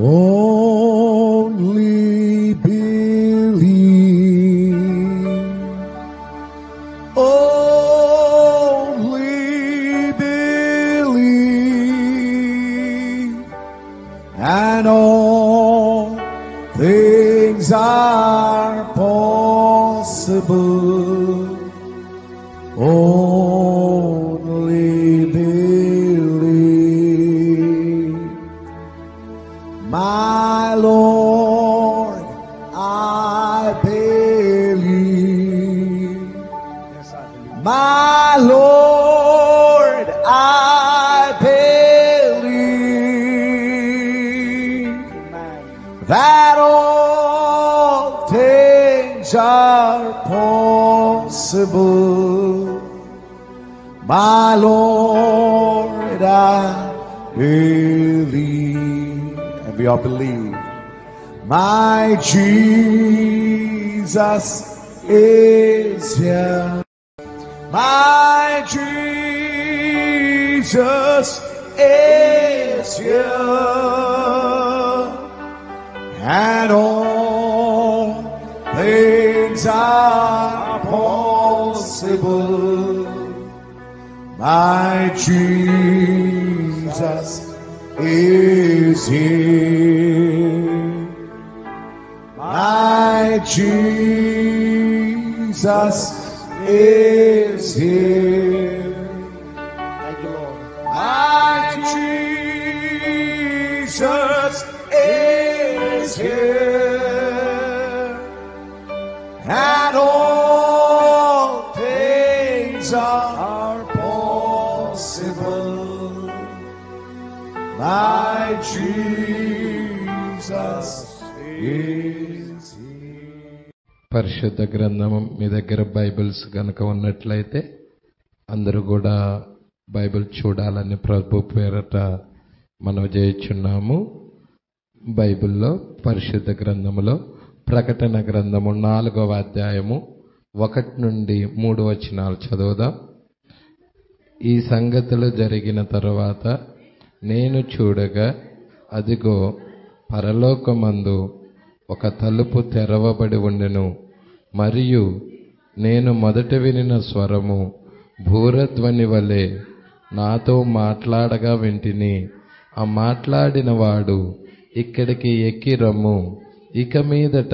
Only believe. Only believe. And all things are possible. Only believe. My Lord, I believe. Yes, I believe. My Lord, I believe Amen. that all things are possible. My Lord, I believe. And we all believe. My Jesus is here. My Jesus is here. And all things are possible. My Jesus is here. My Jesus is here. Thank you, Lord. My Jesus is here. And all things are possible. My Jesus is here. పరిశుద్ధ గ్రంథం మీ దగ్గర Bibles కనుక ఉన్నట్లయితే అందరూ కూడా Bible చూడాలని ప్రభు పేరట మనం చేయుచున్నాము. బైబిల్లో పరిశుద్ధ గ్రంథములో ప్రకటన గ్రంథము 4వ అధ్యాయము 1 నుండి 3 వచనాలు చదువుదాం. ఈ సంగతులు జరిగిన తరువాత నేను చూడగా అదిగో పరలోకమందు ఒక తలుపు తెరవబడి ఉండెను. మరియు నేను మొదట వినిన స్వరము భూరధ్వని వలె నాతో మాట్లాడగా వింటిని. ఆ మాట్లాడిన వాడు, ఇక్కడికి ఎక్కి రమ్ము, ఇక మీదట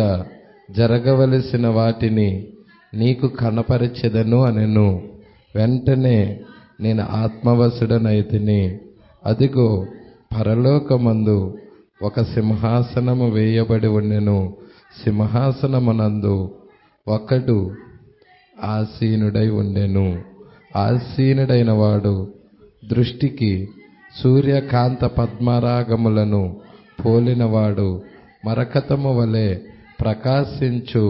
జరగవలసిన వాటిని నీకు కనపరచెదను అనెను. వెంటనే నేను ఆత్మవశుడనైతిని. అదిగో పరలోకమందు ఒక సింహాసనము వేయబడి ఉండెను. సింహాసనమునందు ఒకడు ఆసీనుడై ఉండెను. ఆసీనుడైన వాడు దృష్టికి సూర్యకాంత పద్మరాగములను పోలినవాడు, మరకతము వలె ప్రకాశించు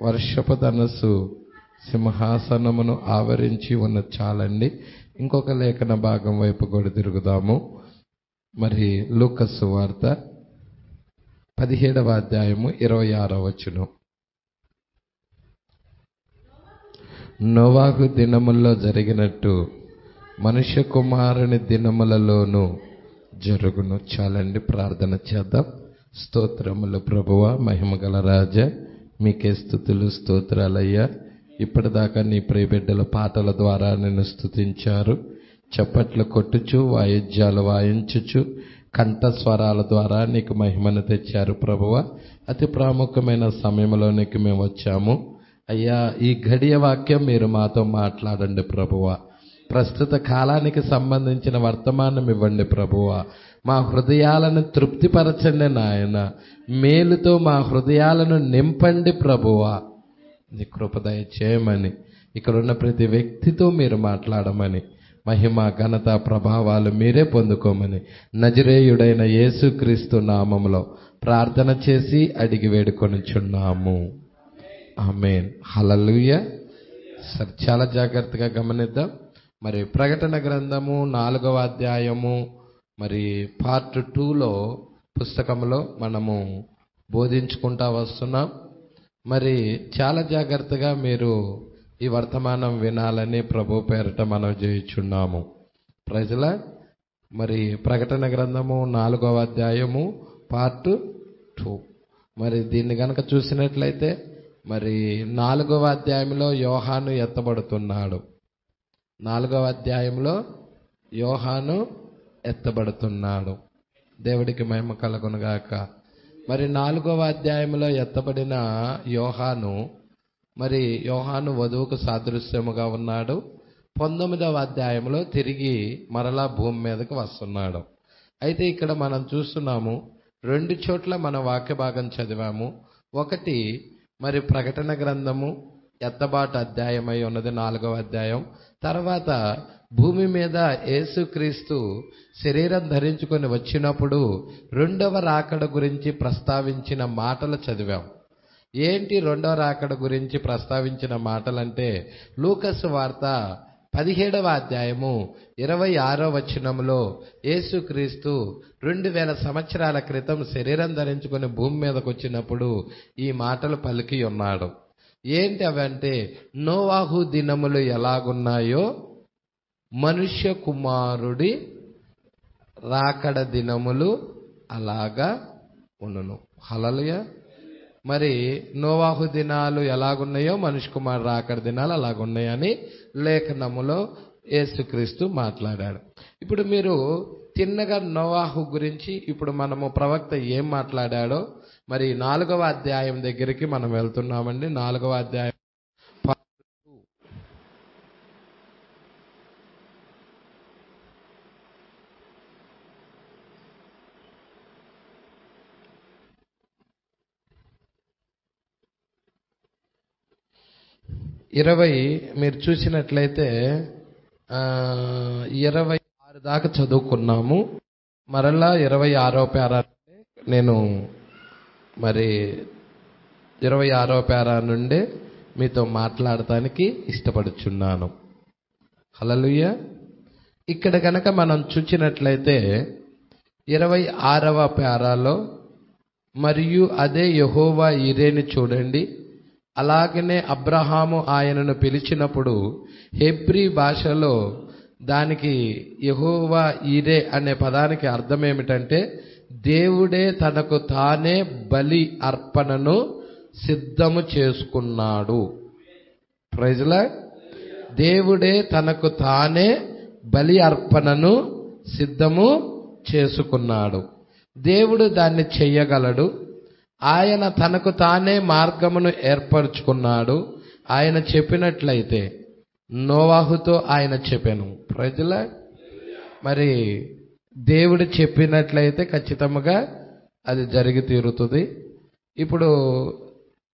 వర్షపు ధనస్సు సింహాసనమును ఆవరించి ఉన్న. చాలండి. ఇంకొక లేఖన భాగం వైపు కూడా తిరుగుదాము. మరి లూకా సువార్త 17వ అధ్యాయము 26వ వచనం. నోవాహు దినముల్లో జరిగినట్టు మనుష్య కుమారుని దినములలోనూ జరుగును. చాలండి, ప్రార్థన చేద్దాం. స్తోత్రములు ప్రభువా, మహిమగల రాజా, మీకే స్తుతులు స్తోత్రాలయ్యా. ఇప్పటిదాకా నీ ప్రియబిడ్డల పాటల ద్వారా నిన్ను స్తుతించారు. చప్పట్లు కొట్టుచు, వాయిద్యాలు వాయించుచు, కంఠస్వరాల ద్వారా నీకు మహిమను తెచ్చారు ప్రభువా. అతి ప్రాముఖ్యమైన సమయంలోనికి మేము వచ్చాము అయ్యా. ఈ గడియ వాక్యం మీరు మాతో మాట్లాడండి ప్రభువా. ప్రస్తుత కాలానికి సంబంధించిన వర్తమానం ఇవ్వండి ప్రభువా. మా హృదయాలను తృప్తిపరచండి నాయన. మేలుతో మా హృదయాలను నింపండి ప్రభువా. నీ కృప దయచేయమని, ఇక్కడున్న ప్రతి వ్యక్తితో మీరు మాట్లాడమని, మహిమ ఘనత ప్రభావాలు మీరే పొందుకోమని నజరేయుడైన యేసుక్రీస్తు నామములో ప్రార్థన చేసి అడిగి వేడుకొనుచున్నాము. ఆమేన్. హల్లెలూయా. సరే, చాలా జాగ్రత్తగా గమనిద్దాం. మరి ప్రకటన గ్రంథము 4వ అధ్యాయము మరి పార్ట్ 2లో పుస్తకంలో మనము బోధించుకుంటా వస్తున్నాం. మరి చాలా జాగ్రత్తగా మీరు ఈ వర్తమానం వినాలని ప్రభు పేరట మనం చేయుచున్నాము. ప్రజల మరి ప్రకటన గ్రంథము 4వ అధ్యాయము పార్ట్ 2. మరి దీన్ని గనక చూసినట్లయితే మరి 4వ అధ్యాయంలో యోహాను ఎత్తబడుతున్నాడు. 4వ అధ్యాయంలో యోహాను ఎత్తబడుతున్నాడు. దేవుడికి మహిమ కలుగునుగాక. మరి 4వ అధ్యాయంలో ఎత్తబడిన యోహాను వధువుకు సాదృశ్యముగా ఉన్నాడు. 19వ అధ్యాయంలో తిరిగి మరలా భూమి మీదకి వస్తున్నాడు. అయితే ఇక్కడ మనం చూస్తున్నాము, 2 చోట్ల మన వాక్య భాగం చదివాము. ఒకటి మరి ప్రకటన గ్రంథము ఎత్తబాటు అధ్యాయమై ఉన్నది 4వ అధ్యాయం. తర్వాత భూమి మీద యేసుక్రీస్తు శరీరం ధరించుకొని వచ్చినప్పుడు 2వ రాకడ గురించి ప్రస్తావించిన మాటలు చదివాం. ఏంటి 2వ రాకడ గురించి ప్రస్తావించిన మాటలంటే, లూకాసు వార్త 17వ అధ్యాయము 26వ వచనంలో యేసుక్రీస్తు 2000 సంవత్సరాల క్రితం శరీరం ధరించుకొని భూమి మీదకి వచ్చినప్పుడు ఈ మాటలు పలికి ఉన్నాడు. ఏంటి అవంటే, నోవాహు దినములు ఎలాగున్నాయో మనుష్య కుమారుడి రాకడ దినములు అలాగా ఉండును. హల్లెలూయా. మరి నోవాహు దినాలు ఎలాగున్నాయో మనుష్య కుమారుడు రాకడ దినాలు అలాగున్నాయని లేఖనములో యేసుక్రీస్తు మాట్లాడాడు. ఇప్పుడు మీరు తిన్నగా నోవాహు గురించి ఇప్పుడు మనము ప్రవక్త ఏం మాట్లాడాడో మరి 4వ అధ్యాయం దగ్గరికి మనం వెళ్తున్నామండి. 4వ అధ్యాయం 20 మీరు చూసినట్లయితే 26 దాకా చదువుకున్నాము. మరలా 26వ పేరా నేను మరి 26వ పేరా నుండి మీతో మాట్లాడటానికి ఇష్టపడుచున్నాను. హల్లెలూయా. ఇక్కడ కనుక మనం చూసినట్లయితే 26వ పేరాలో మరియు అదే యెహోవా ఈరేని చూడండి, అలాగనే అబ్రహాము ఆయనను పిలిచినప్పుడు హెబ్రీ భాషలో దానికి యెహోవా ఈరే అనే పదానికి అర్థం ఏమిటంటే, దేవుడే తనకు తానే బలి అర్పణను సిద్ధము చేసుకున్నాడు. Praise lord. దేవుడే తనకు తానే బలి అర్పణను సిద్ధము చేసుకున్నాడు. దేవుడు దాన్ని చెయ్యగలడు. ఆయన తనకు తానే మార్గమును ఏర్పరచుకున్నాడు. ఆయన చెప్పినట్లయితే నోవాహుతో ఆయన చెప్పాను. Praise lord. మరి దేవుడు చెప్పినట్లయితే ఖచ్చితంగా అది జరిగి తీరుతుంది. ఇప్పుడు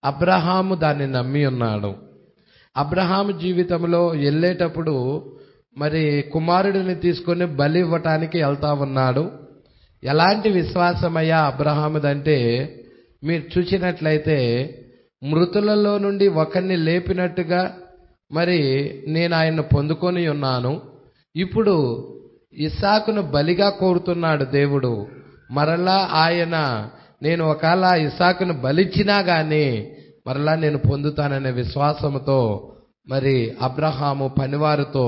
అబ్రహాము దాన్ని నమ్మి ఉన్నాడు. అబ్రహాము జీవితంలో వెళ్ళేటప్పుడు మరి కుమారుడిని తీసుకొని బలి ఇవ్వటానికి వెళ్తా ఉన్నాడు. ఎలాంటి విశ్వాసమయ్యా అబ్రహాముదంటే, మీరు చూసినట్లయితే మృతులలో నుండి ఒకరిని లేపినట్టుగా మరి నేను ఆయన్ను పొందుకొని ఉన్నాను. ఇప్పుడు ఇస్సాకును బలిగా కోరుతున్నాడు దేవుడు. మరలా ఆయన నేను ఒకవేళ ఇస్సాకును బలిచ్చినా గానీ మరలా నేను పొందుతాననే విశ్వాసంతో మరి అబ్రహాము పనివారితో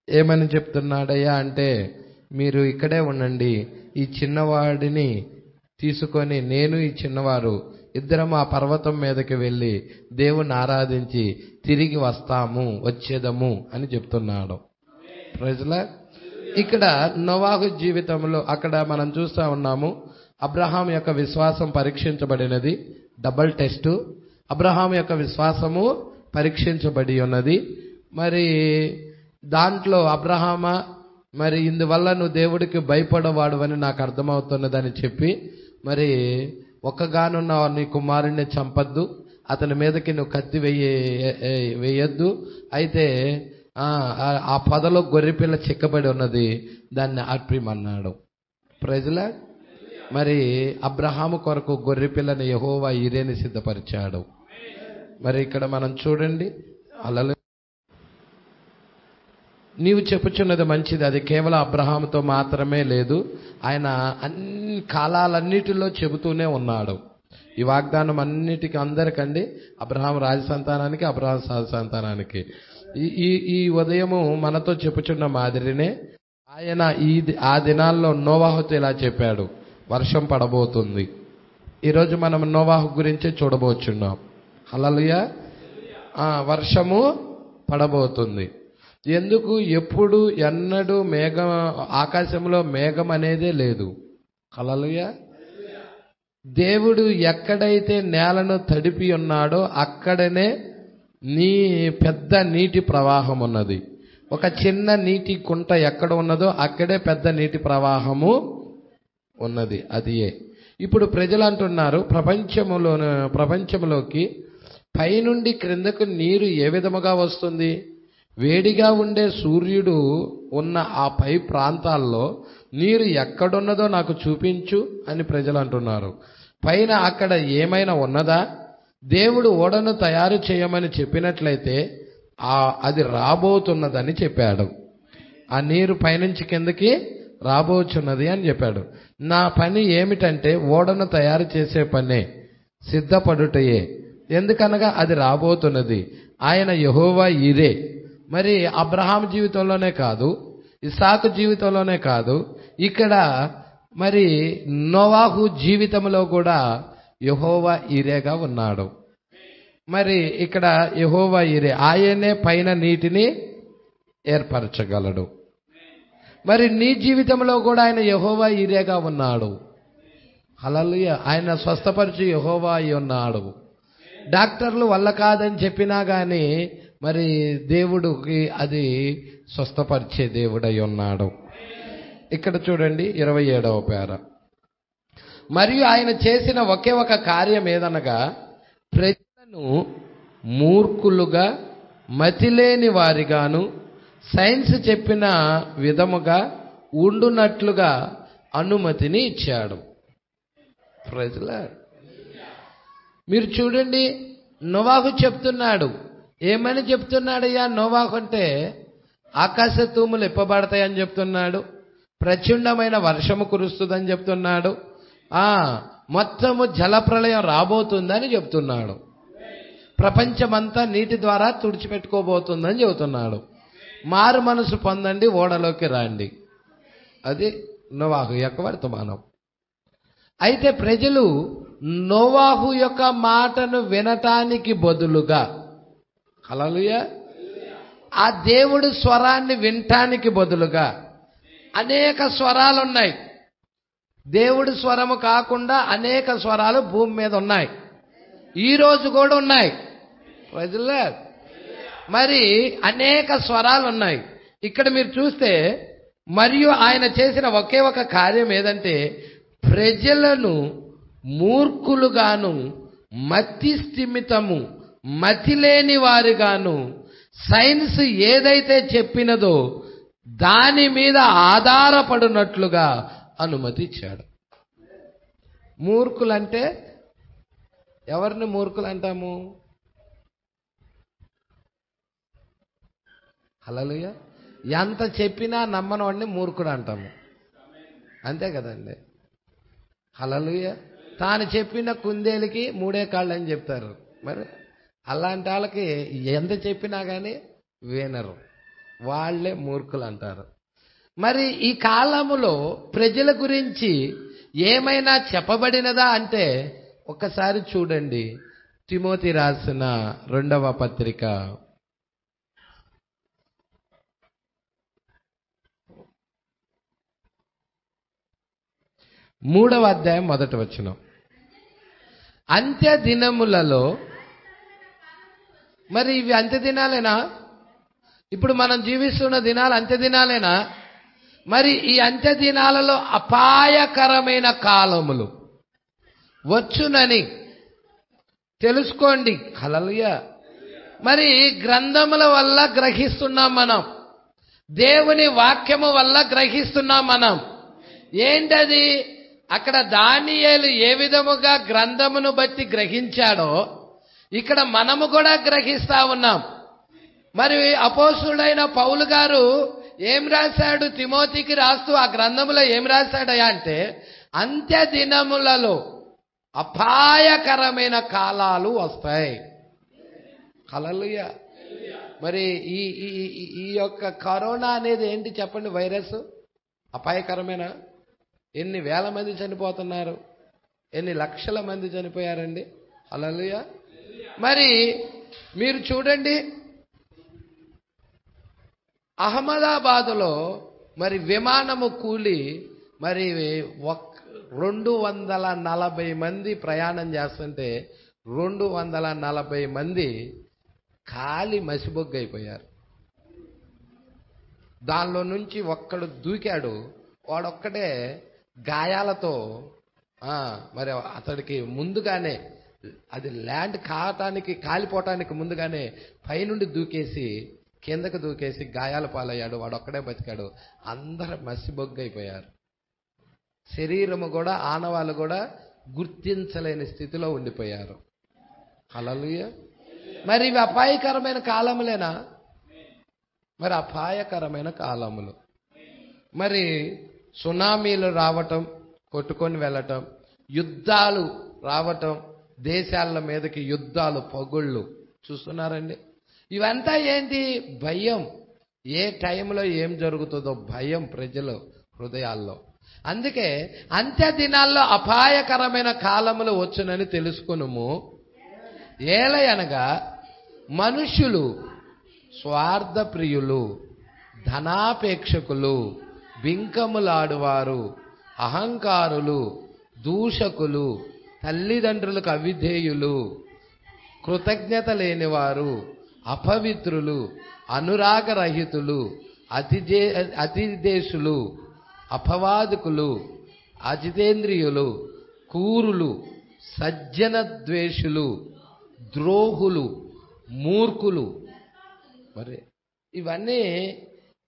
ఏమని చెప్తున్నాడయ్యా అంటే, మీరు ఇక్కడే ఉండండి, ఈ చిన్నవాడిని తీసుకొని నేను ఈ చిన్నవారు ఇద్దరం ఆ పర్వతం మీదకి వెళ్ళి దేవుణ్ణి ఆరాధించి తిరిగి వచ్చేదము అని చెప్తున్నాడు. Praise lord. ఇక్కడ నోవాహు జీవితంలో అక్కడ మనం చూస్తూ ఉన్నాము, అబ్రహాం యొక్క విశ్వాసం పరీక్షించబడినది. Double test. అబ్రహాం యొక్క విశ్వాసము పరీక్షించబడి ఉన్నది. మరి దాంట్లో అబ్రహామా, మరి ఇందువల్ల నువ్వు దేవుడికి భయపడవాడు అని నాకు అర్థమవుతున్నదని చెప్పి, మరి ఒక్కగానున్న నీ కుమారుణ్ణి చంపద్దు, అతని మీదకి నువ్వు కత్తి వేయద్దు, అయితే ఆ పొదలో గొర్రెపిల్ల చిక్కబడి ఉన్నది, దాన్ని అర్పిమన్నాడు. Praise lord. మరి అబ్రహాము కొరకు గొర్రెపిల్లని యెహోవా ఈరేని సిద్ధపరిచాడు. మరి ఇక్కడ మనం చూడండి, అలలు నీవు చెప్పుచున్నది మంచిది. అది కేవలం అబ్రహాముతో మాత్రమే లేదు, ఆయన అన్ని కాలాలన్నిటిలో చెబుతూనే ఉన్నాడు. ఈ వాగ్దానం అన్నిటికీ అందరికండి, అబ్రహాం రాజ సంతానానికి, అబ్రహాం సాధు సంతానానికి. ఈ ఉదయము మనతో చెప్పుచున్న మాదిరినే ఆయన ఆ దినాల్లో నోవాహుతో ఇలా చెప్పాడు, వర్షం పడబోతుంది. ఈరోజు మనం నోవాహు గురించి చూడబోచున్నాం. హల్లెలూయా. వర్షము పడబోతుంది. ఎందుకు? ఎప్పుడు ఎన్నడూ మేఘం, ఆకాశంలో మేఘం అనేదే లేదు. హల్లెలూయా. దేవుడు ఎక్కడైతే నేలను తడిపి ఉన్నాడో అక్కడనే పెద్ద నీటి ప్రవాహం ఉన్నది. ఒక చిన్న నీటి కుంట ఎక్కడ ఉన్నదో అక్కడే పెద్ద నీటి ప్రవాహము ఉన్నది. అదియే ఇప్పుడు ప్రజలు అంటున్నారు, ప్రపంచంలోకి పైనుండి క్రిందకు నీరు ఏ విధముగా వస్తుంది? వేడిగా ఉండే సూర్యుడు ఉన్న ఆ పై ప్రాంతాల్లో నీరు ఎక్కడున్నదో నాకు చూపించు అని ప్రజలు అంటున్నారు. పైన అక్కడ ఏమైనా ఉన్నదా? దేవుడు ఓడను తయారు చేయమని చెప్పినట్లయితే అది రాబోతున్నదని చెప్పాడు. ఆ నీరు పైనుంచి కిందకి రాబోచున్నది అని చెప్పాడు. నా పని ఏమిటంటే ఓడను తయారు చేసే పనే, సిద్ధపడుటయే. ఎందుకనగా అది రాబోతున్నది. ఆయన యెహోవా ఈరే. మరి అబ్రహాం జీవితంలోనే కాదు, ఇస్సాకు జీవితంలోనే కాదు, ఇక్కడ మరి నోవాహు జీవితంలో కూడా యెహోవా ఈరేగా ఉన్నాడు. మరి ఇక్కడ యెహోవా ఈరే, ఆయనే పైన నీటిని ఏర్పరచగలడు. మరి నీ జీవితంలో కూడా ఆయన యెహోవా ఈరేగా ఉన్నాడు. హల్లెలూయా. ఆయన స్వస్థపరిచి యెహోవా అయి ఉన్నాడు. డాక్టర్లు వల్ల కాదని చెప్పినా గాని మరి దేవుడికి అది స్వస్థపరిచే దేవుడై ఉన్నాడు. ఇక్కడ చూడండి 27వ పేర. మరియు ఆయన చేసిన ఒకే ఒక కార్యం ఏదనగా, ప్రజలను మూర్ఖులుగా, మతిలేని వారిగాను, సైన్స్ చెప్పిన విధముగా ఉండునట్లుగా అనుమతిని ఇచ్చాడు. ప్రజలా మీరు చూడండి, నోవాహు చెప్తున్నాడు. ఏమని చెప్తున్నాడయ్యా నోవాహు అంటే? ఆకాశ తూములు ఇప్పబడతాయని చెప్తున్నాడు, ప్రచండమైన వర్షము కురుస్తుందని చెప్తున్నాడు, మొత్తము జలప్రళయం రాబోతుందని చెప్తున్నాడు, ప్రపంచమంతా నీటి ద్వారా తుడిచిపెట్టుకోబోతుందని చెబుతున్నాడు. మారు మనసు పొందండి, ఓడలోకి రండి. అది నోవాహు యొక్క వర్తమానం. అయితే ప్రజలు నోవాహు యొక్క మాటను వినటానికి బదులుగా, హల్లెలూయా, ఆ దేవుడి స్వరాన్ని వినటానికి బదులుగా అనేక స్వరాలు ఉన్నాయి. దేవుడి స్వరము కాకుండా అనేక స్వరాలు భూమి మీద ఉన్నాయి. ఈ రోజు కూడా ఉన్నాయి. ప్రజలే మరి అనేక స్వరాలు ఉన్నాయి. ఇక్కడ మీరు చూస్తే, మరియు ఆయన చేసిన ఒకే ఒక కార్యం ఏదంటే, ప్రజలను మూర్ఖులుగాను, మతి స్థిమితము, మతిలేని వారిగాను, సైన్స్ ఏదైతే చెప్పినదో దాని మీద ఆధారపడినట్లుగా అనుమతి ఇచ్చాడు. మూర్ఖులంటే ఎవరిని మూర్ఖులు అంటాము? హల్లెలూయా. ఎంత చెప్పినా నమ్మనవాడిని మూర్ఖుడు అంటాము. అంతే కదండి. హల్లెలూయా. తాను చెప్పిన కుందేలికి 3 కాళ్ళు అని చెప్తారు. మరి అలాంటి వాళ్ళకి ఎంత చెప్పినా కానీ వినరు, వాళ్లే మూర్ఖులు అంటారు. మరి ఈ కాలములో ప్రజల గురించి ఏమైనా చెప్పబడినదా అంటే, ఒక్కసారి చూడండి తిమోతి రాసిన 2వ పత్రిక 3వ అధ్యాయం 1వ వచనం. అంత్య దినములలో, మరి ఇవి అంత్య దినాలేనా? ఇప్పుడు మనం జీవిస్తున్న దినాలు అంత్య దినాలేనా? మరి ఈ అంత్య దినాలలో అపాయకరమైన కాలములు వచ్చునని తెలుసుకోండి. హల్లెలూయా. మరి గ్రంథముల వల్ల గ్రహిస్తున్నాం మనం, దేవుని వాక్యము వల్ల గ్రహిస్తున్నాం మనం. ఏంటది? అక్కడ దానియేలు ఏ విధముగా గ్రంథమును బట్టి గ్రహించాడో ఇక్కడ మనము కూడా గ్రహిస్తా ఉన్నాం. మరి అపోస్తుడైన పౌలు గారు ఏం రాశాడు? తిమోతికి రాస్తూ ఆ గ్రంథములో ఏం రాశాడయా అంటే, అంత్య దినములలో అపాయకరమైన కాలాలు వస్తాయి. హల్లెలూయా. మరి ఈ యొక్క కరోనా అనేది ఏంటి చెప్పండి? వైరస్ అపాయకరమేనా? ఎన్ని వేల మంది చనిపోతున్నారు, ఎన్ని లక్షల మంది చనిపోయారండి. హల్లెలూయా. మరి మీరు చూడండి, అహ్మదాబాదులో మరి విమానము కూలి మరి 240 మంది ప్రయాణం చేస్తుంటే 240 మంది ఖాళీ మసిబొగ్గైపోయారు. దానిలో నుంచి ఒక్కడు దూకాడు, వాడొక్కడే గాయాలతో మరి అతడికి ముందుగానే అది ల్యాండ్ కాలిపోవటానికి ముందుగానే పైనుండి దూకేసి కిందకు దూకేసి గాయాల పాలయ్యాడు. వాడొక్కడే బతికాడు. అందరూ మసిబొగ్గైపోయారు. శరీరము కూడా ఆనవాళ్ళు కూడా గుర్తించలేని స్థితిలో ఉండిపోయారు. హల్లెలూయా. మరి ఇవి అపాయకరమైన కాలములేనా? మరి అపాయకరమైన కాలములు. మరి సునామీలు రావటం, కొట్టుకొని వెళ్ళటం, యుద్ధాలు రావటం, దేశాల మీదకి యుద్ధాలు, పగుళ్ళు చూస్తున్నారండి. ఇవంతా ఏంటి? భయం. ఏ టైంలో ఏం జరుగుతుందో భయం ప్రజల హృదయాల్లో. అందుకే అంత్య దినాల్లో అపాయకరమైన కాలములు వచ్చునని తెలుసుకునుము. ఏలయనగా మనుష్యులు స్వార్థ ప్రియులు, ధనాపేక్షకులు, బింకములాడువారు, అహంకారులు, దూషకులు, తల్లిదండ్రులకు అవిధేయులు, కృతజ్ఞత లేనివారు, అపవిత్రులు, అనురాగరహితులు, అతిదేశులు, అపవాదకులు, అజితేంద్రియులు, కూరులు, సజ్జన ద్వేషులు, ద్రోహులు, మూర్ఖులు. మరి ఇవన్నీ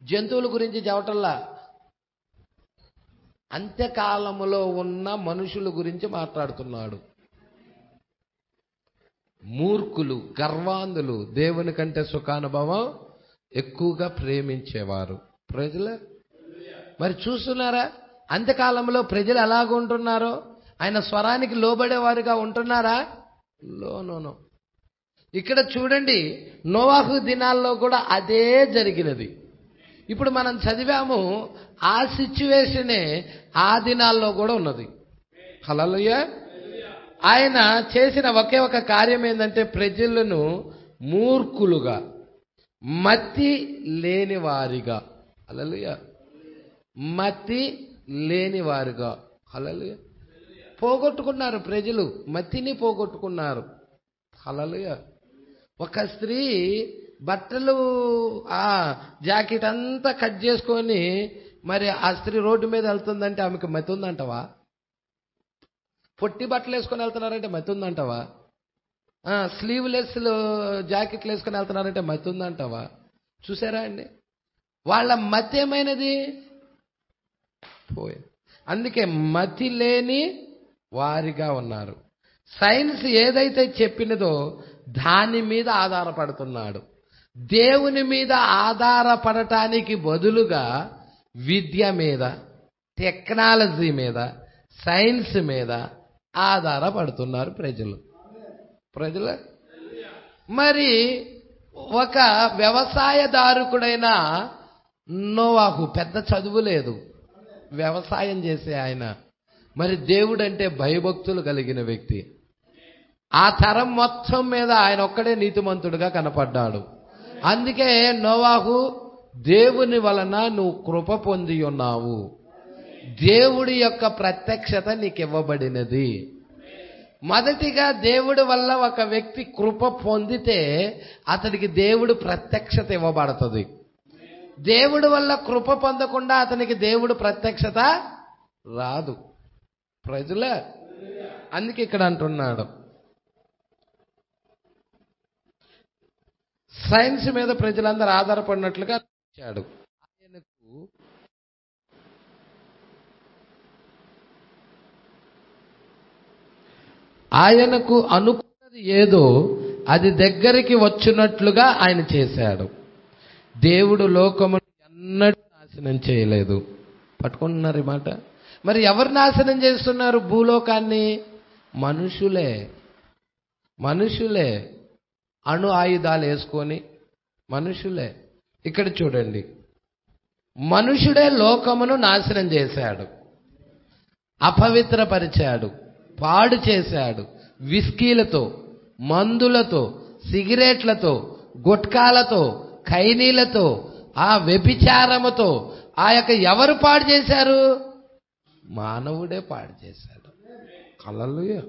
జంతువుల గురించి చెప్పటంలా, అంత్యకాలములో ఉన్న మనుషుల గురించి మాట్లాడుతున్నాడు. మూర్ఖులు, గర్వాంధులు, దేవుని కంటే సుఖానుభవం ఎక్కువగా ప్రేమించేవారు ప్రజలు. మరి చూస్తున్నారా అంత్యకాలంలో ప్రజలు ఎలాగుంటున్నారో? ఆయన స్వరానికి లోబడేవారుగా ఉంటున్నారా? నో. ఇక్కడ చూడండి, నోవాహు దినాల్లో కూడా అదే జరిగినది. ఇప్పుడు మనం చదివాము, ఆ సిచ్యువేషనే ఆ దినాల్లో కూడా ఉన్నది. హల్లెలూయా. ఆయన చేసిన ఒకే ఒక కార్యం ఏంటంటే ప్రజలను మూర్ఖులుగా, మతి లేనివారిగా, హల్లెలూయా, మతి లేనివారుగా, హల్లెలూయా, పోగొట్టుకున్నారు ప్రజలు, మతిని పోగొట్టుకున్నారు. హల్లెలూయా. ఒక స్త్రీ బట్టలు జాకెట్ అంతా కట్ చేసుకొని మరి ఆ స్త్రీ రోడ్డు మీద వెళ్తుందంటే ఆమెకు మతి ఉందంటవా? పొట్టి బట్టలు వేసుకొని వెళ్తున్నారంటే మతి ఉందంటవా? స్లీవ్లెస్ జాకెట్లు వేసుకొని వెళ్తున్నారంటే మతి ఉందంటవా? చూసారా అండి, వాళ్ళ మతి ఏమైనది? పోయింది. అందుకే మతి లేని వారిగా ఉన్నారు. సైన్స్ ఏదైతే చెప్పినదో దాని మీద ఆధారపడుతున్నాడు. దేవుని మీద ఆధారపడటానికి బదులుగా విద్య మీద, టెక్నాలజీ మీద, సైన్స్ మీద ఆధారపడుతున్నారు ప్రజలు. మరి ఒక వ్యవసాయదారుకుడైన నోవాహు, పెద్ద చదువు లేదు, వ్యవసాయం చేసే ఆయన, మరి దేవుడంటే భయభక్తులు కలిగిన వ్యక్తి. ఆ తరం మొత్తం మీద ఆయన ఒక్కడే నీతిమంతుడుగా కనపడ్డాడు. అందుకే నోవాహు, దేవుని వలన నువ్వు కృప పొంది ఉన్నావు, దేవుడి యొక్క ప్రత్యక్షత నీకు ఇవ్వబడినది. మొదటిగా దేవుడి వల్ల ఒక వ్యక్తి కృప పొందితే అతడికి దేవుడు ప్రత్యక్షత ఇవ్వబడుతుంది. దేవుడి వల్ల కృప పొందకుండా అతనికి దేవుడు ప్రత్యక్షత రాదు ప్రజలే. అందుకే ఇక్కడ అంటున్నాడు, సైన్స్ మీద ప్రజలందరూ ఆధారపడినట్లుగా ఇచ్చాడు. ఆయనకు అనుకున్నది ఏదో అది దగ్గరికి వచ్చినట్లుగా ఆయన చేశాడు. దేవుడు లోకమును ఎన్నడూ నాశనం చేయలేదు. పట్టుకుంటున్నారు ఈ మాట. మరి ఎవరు నాశనం చేస్తున్నారు భూలోకాన్ని? మనుషులే అణు ఆయుధాలు వేసుకొని మనుషులే. ఇక్కడ చూడండి, మనుషుడే లోకమును నాశనం చేశాడు. అపవిత్రపరిచాడు, పాడు చేశాడు. విస్కీలతో, మందులతో, సిగరెట్లతో, గుట్కాలతో, ఖైనీలతో, ఆ వ్యభిచారముతో ఆ యొక్క ఎవరు పాడు చేశారు? మానవుడే పాడు చేశాడు. హల్లెలూయా.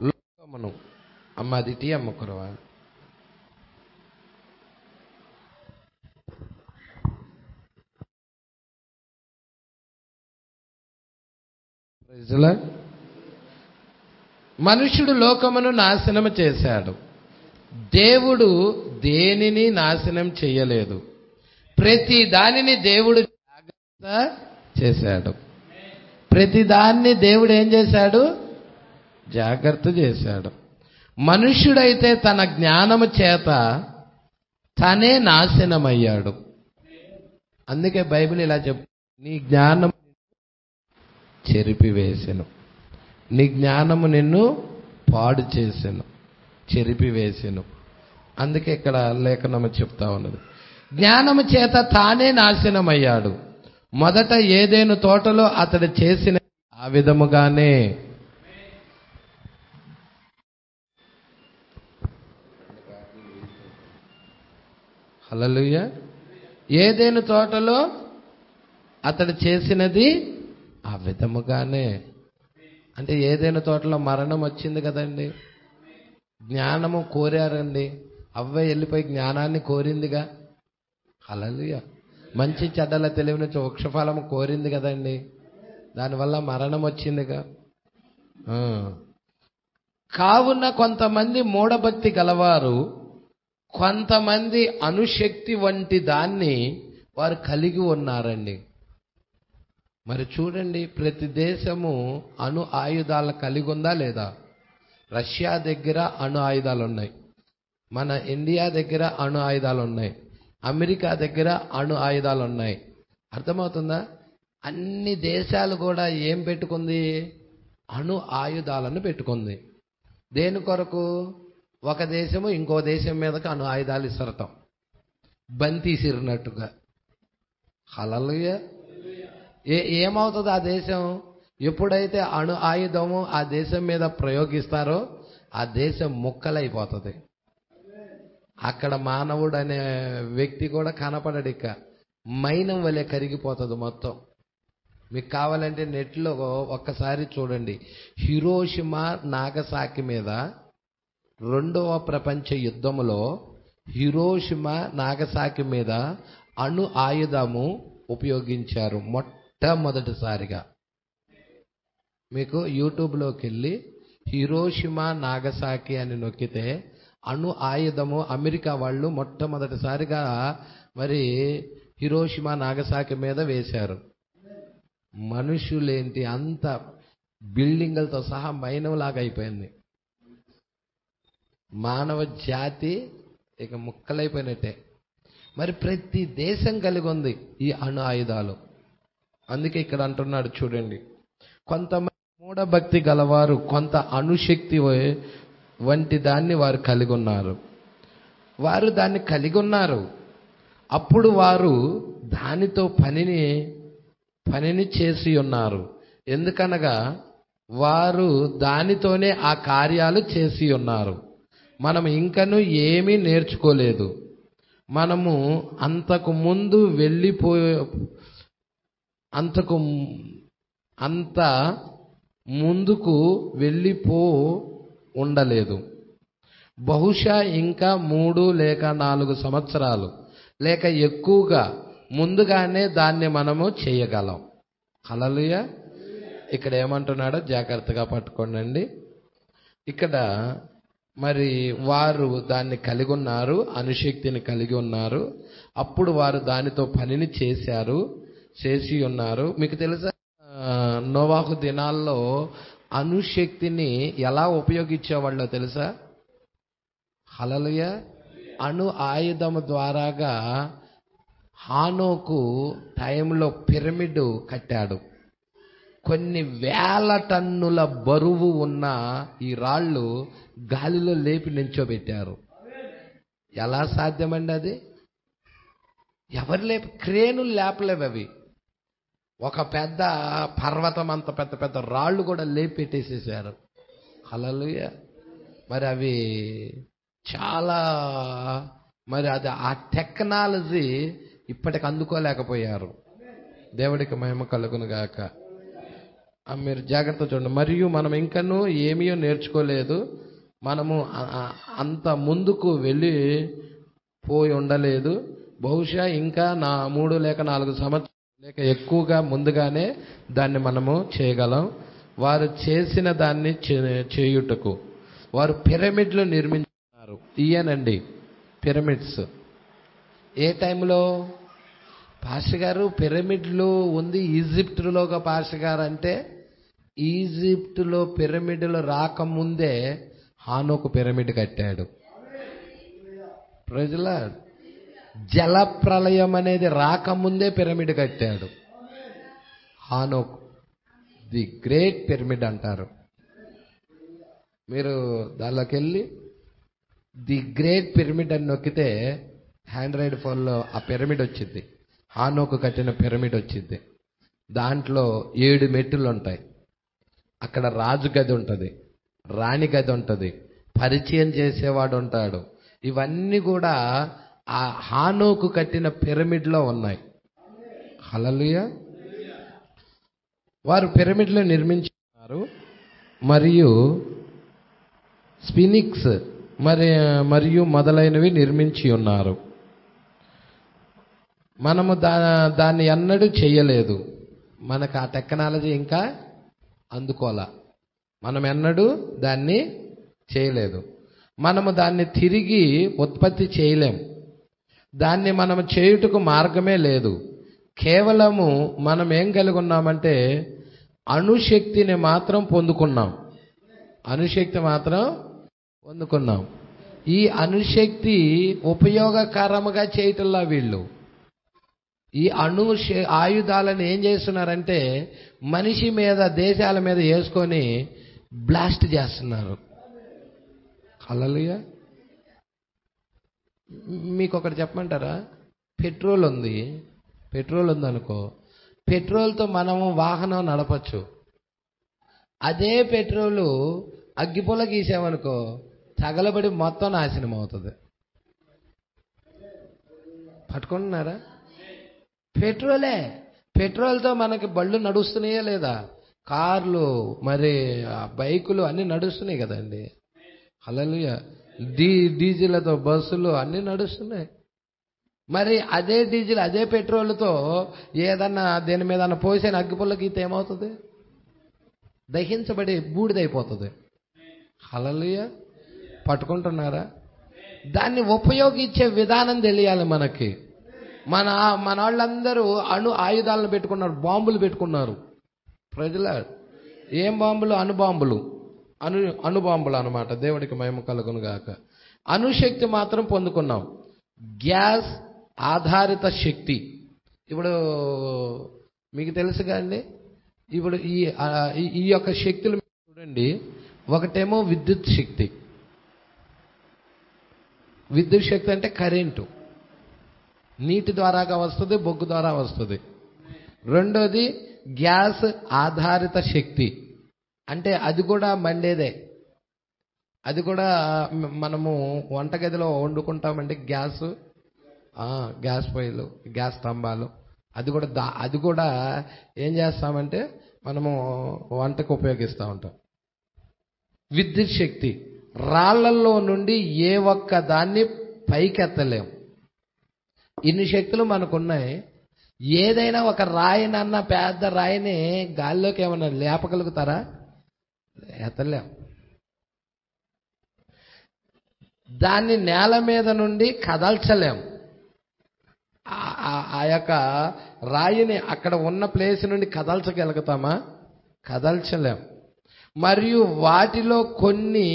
లోకమును అమ్మదిటి అమ్మకురవా. మనుష్యుడు లోకమును నాశనము చేశాడు. దేవుడు దేనిని నాశనం చేయలేదు. ప్రతి దానిని దేవుడు జాగ్రత్త చేశాడు. ప్రతి దాన్ని దేవుడు ఏం చేశాడు? జాగ్రత్త చేశాడు. మనుష్యుడైతే తన జ్ఞానము చేత తనే నాశనమయ్యాడు. అందుకే బైబిల్ ఇలా చెప్, నీ జ్ఞానం చెరిపివేసెను, నీ జ్ఞానము నిన్ను పాడు చేసెను, చెరిపివేసెను. అందుకే ఇక్కడ లేఖనము చెప్తా ఉన్నది, జ్ఞానము చేత తానే నాశనమయ్యాడు. మొదట ఏదైనా తోటలో అతడు చేసిన ఆ విధముగానే హల్లెలూయా. ఏదైనా తోటలో అతడు చేసినది ఆ విధముగానే. అంటే ఏదైనా తోటలో మరణం వచ్చింది కదండి, జ్ఞానము కోరారండి. అవ్వ వెళ్ళిపోయి జ్ఞానాన్ని కోరిందిగా. హల్లెలూయా. మంచి చెడ్డల తెలివిని వృక్షఫలము కోరింది కదండి, దానివల్ల మరణం వచ్చిందిగా. కావున కొంతమంది మూఢభక్తి గలవారు, కొంతమంది అణుశక్తి వంటి దాన్ని వారు కలిగి ఉన్నారండి. మరి చూడండి, ప్రతి దేశము అణు ఆయుధాలు కలిగి ఉందా లేదా? రష్యా దగ్గర అణు ఆయుధాలు ఉన్నాయి, మన ఇండియా దగ్గర అణు ఆయుధాలు ఉన్నాయి, అమెరికా దగ్గర అణు ఆయుధాలు ఉన్నాయి. అర్థమవుతుందా? అన్ని దేశాలు కూడా ఏం పెట్టుకుంది? అణు ఆయుధాలను పెట్టుకుంది. దేని కొరకు? ఒక దేశము ఇంకో దేశం మీదకి అణు ఆయుధాలు ఇసరతాం, బంతి ఇసిరినట్టుగా. హల్లెలూయా. ఏమవుతుంది? ఆ దేశం ఎప్పుడైతే అణు ఆయుధము ఆ దేశం మీద ప్రయోగిస్తారో ఆ దేశం ముక్కలైపోతుంది. అక్కడ మానవుడు అనే వ్యక్తి కూడా కనపడడు, ఇక మైనం వలె కరిగిపోతుంది మొత్తం. మీకు కావాలంటే నెట్లో ఒక్కసారి చూడండి, హిరోషిమా నాగసాకి మీద రెండవ ప్రపంచ యుద్ధములో హిరోషిమా నాగసాకి మీద అణు ఆయుధము ఉపయోగించారు మొట్టమొదటిసారిగా. మీకు యూట్యూబ్లోకి వెళ్ళి హిరోషిమా నాగసాకి అని నొక్కితే అణు ఆయుధము అమెరికా వాళ్ళు మొట్టమొదటిసారిగా మరి హిరోషిమా నాగసాకి మీద వేశారు. మనుషులేంటి, అంత బిల్డింగులతో సహా మైనంలాగా అయిపోయింది. మానవ జాతి ఇక ముక్కలైపోయినట్టే. మరి ప్రతి దేశం కలిగి ఉంది ఈ అణు ఆయుధాలు. అందుకే ఇక్కడ అంటున్నాడు చూడండి, కొంతమంది మూఢభక్తి గలవారు కొంత అణుశక్తి వంటి దాన్ని వారు కలిగి ఉన్నారు. వారు దాన్ని కలిగి ఉన్నారు, అప్పుడు వారు దానితో పనిని చేసి ఉన్నారు. ఎందుకనగా వారు దానితోనే ఆ కార్యాలు చేసి ఉన్నారు. మనం ఇంకనూ ఏమీ నేర్చుకోలేదు. మనము అంత ముందుకు వెళ్ళిపో ఉండలేదు. బహుశా ఇంకా 3 లేక 4 సంవత్సరాలు లేక ఎక్కువగా ముందుగానే దాన్ని మనము చేయగలం. హల్లెలూయా. ఇక్కడ ఏమంటున్నాడో జాగ్రత్తగా పట్టుకోండి. ఇక్కడ మరి వారు దాన్ని కలిగి ఉన్నారు, అణుశక్తిని కలిగి ఉన్నారు, అప్పుడు వారు దానితో పనిని చేసి ఉన్నారు. మీకు తెలుసా, నోవాహు దినాల్లో అణుశక్తిని ఎలా ఉపయోగించేవాళ్ళో తెలుసా? హల్లెలూయా. అణు ఆయుధము ద్వారాగా హానోకు టైంలో పిరమిడ్ కట్టాడు. కొన్ని వేల టన్నుల బరువు ఉన్న ఈ రాళ్ళు గాలిలో లేపి నించోబెట్టారు. ఎలా సాధ్యమండి అది? ఎవరు క్రేనులు లేపలేవు. అవి ఒక పెద్ద పర్వతం అంత పెద్ద పెద్ద రాళ్ళు కూడా లేపెట్టేసేసారు. హల్లెలూయా. మరి అవి చాలా, మరి అది ఆ టెక్నాలజీ ఇప్పటికి అందుకోలేకపోయారు. దేవుడికి మహిమ కలుగును గాక. మీరు జాగ్రత్త చూడండి. మరియు మనం ఇంకనూ ఏమీ నేర్చుకోలేదు. మనము అంత ముందుకు వెళ్ళి పోయి ఉండలేదు. బహుశా ఇంకా 3 లేక 4 సంవత్సరాలు లేక ఎక్కువగా ముందుగానే దాన్ని మనము చేయగలం. వారు చేసిన దాన్ని చేయుటకు వారు పిరమిడ్లు నిర్మించున్నారు. ఇయ్యనండి పిరమిడ్స్. ఏ టైంలో పాస్టర్ గారు పిరమిడ్లు ఉంది ఈజిప్టులోగా పాస్టర్ గారు అంటే, ఈజిప్టులో పిరమిడ్లు రాకముందే హానోకు పిరమిడ్ కట్టాడు. ప్రజల జల ప్రళయం అనేది రాకముందే పిరమిడ్ కట్టాడు హానోకు. ది గ్రేట్ పిరమిడ్ అంటారు. మీరు దానిలోకి వెళ్ళి ది గ్రేట్ పిరమిడ్ అని నొక్కితే ఆండ్రాయిడ్ ఫోన్లో ఆ పిరమిడ్ వచ్చింది. హానోకు కట్టిన పిరమిడ్ వచ్చింది. దాంట్లో 7 మెట్టులు ఉంటాయి. అక్కడ రాజు గది ఉంటుంది, రాణి గది ఉంటుంది, పరిచయం చేసేవాడు ఉంటాడు. ఇవన్నీ కూడా ఆ హానోకు కట్టిన పిరమిడ్లో ఉన్నాయి. హల్లెలూయా. వారు పిరమిడ్లు నిర్మించున్నారు. మరియు స్ఫినిక్స్ మరియు మొదలైనవి నిర్మించి ఉన్నారు. మనము దాన్ని ఎన్నడూ చేయలేదు. మనకు ఆ టెక్నాలజీ ఇంకా అందుకోలా. మనం ఎన్నడూ దాన్ని చేయలేదు. మనము దాన్ని తిరిగి ఉత్పత్తి చేయలేం. దాన్ని మనము చేయుటకు మార్గమే లేదు. కేవలము మనం ఏం కలిగి ఉన్నామంటే అణుశక్తిని మాత్రం పొందుకున్నాం. అణుశక్తి మాత్రం పొందుకున్నాం. ఈ అణుశక్తి ఉపయోగకరముగా చేయటంలా వీళ్ళు ఈ ఆయుధాలను ఏం చేస్తున్నారంటే మనిషి మీద, దేశాల మీద వేసుకొని బ్లాస్ట్ చేస్తున్నారు. హల్లెలూయా. మీకు ఒకటి చెప్పమంటారా? పెట్రోల్ ఉందనుకో, పెట్రోల్తో మనము వాహనం నడపచ్చు. అదే పెట్రోలు అగ్గిపుల్ల గీసామనుకో తగలబడి మొత్తం నాశనం అవుతుంది. పట్టుకుంటున్నారా? పెట్రోల్తో మనకి బళ్ళు నడుస్తున్నాయా లేదా? కార్లు, మరి బైకులు అన్నీ నడుస్తున్నాయి కదండి. హల్లెలూయా. డీజిల్తో బస్సులు అన్నీ నడుస్తున్నాయి. మరి అదే డీజిల్, అదే పెట్రోల్తో ఏదన్నా దేని మీద పోసిన అగ్గిపుల్ల గీత ఏమవుతుంది? దహించబడి బూడిదైపోతుంది. హల్లెలూయా. పట్టుకుంటున్నారా? దాన్ని ఉపయోగించే విధానం తెలియాలి మనకి. మన వాళ్ళందరూ ఆయుధాలను పెట్టుకున్నారు, బాంబులు పెట్టుకున్నారు. ప్రజల ఏం బాంబులు? అణుబాంబులు అన్నమాట. దేవుడికి మహిమ కలుగును గాక. అణుశక్తి మాత్రం పొందుకున్నాం. గ్యాస్ ఆధారిత శక్తి. ఇప్పుడు మీకు తెలుసుగా అండి, ఇప్పుడు ఈ యొక్క శక్తులు చూడండి. ఒకటేమో విద్యుత్ శక్తి. విద్యుత్ శక్తి అంటే కరెంటు, నీటి ద్వారాగా వస్తుంది, బొగ్గు ద్వారా వస్తుంది. రెండోది గ్యాస్ ఆధారిత శక్తి. అంటే అది కూడా మండేదే. అది కూడా మనము వంటగదిలో వండుకుంటామండి. గ్యాస్ పొయ్యిలు, గ్యాస్ స్తంభాలు, అది కూడా ఏం చేస్తామంటే మనము వంటకు ఉపయోగిస్తూ ఉంటాం. విద్యుత్ శక్తి. రాళ్లల్లో నుండి ఏ ఒక్క దాన్ని పైకెత్తలేం. ఇన్ని శక్తులు మనకున్నాయి. ఏదైనా ఒక రాయినన్న, పెద్ద రాయిని గాల్లోకి ఏమన్నా లేపగలుగుతారా? ఎత్తలేం. దాన్ని నేల మీద నుండి కదల్చలేం. ఆ యొక్క రాయిని అక్కడ ఉన్న ప్లేస్ నుండి కదల్చగలుగుతామా? కదల్చలేం. మరియు వాటిలో కొన్ని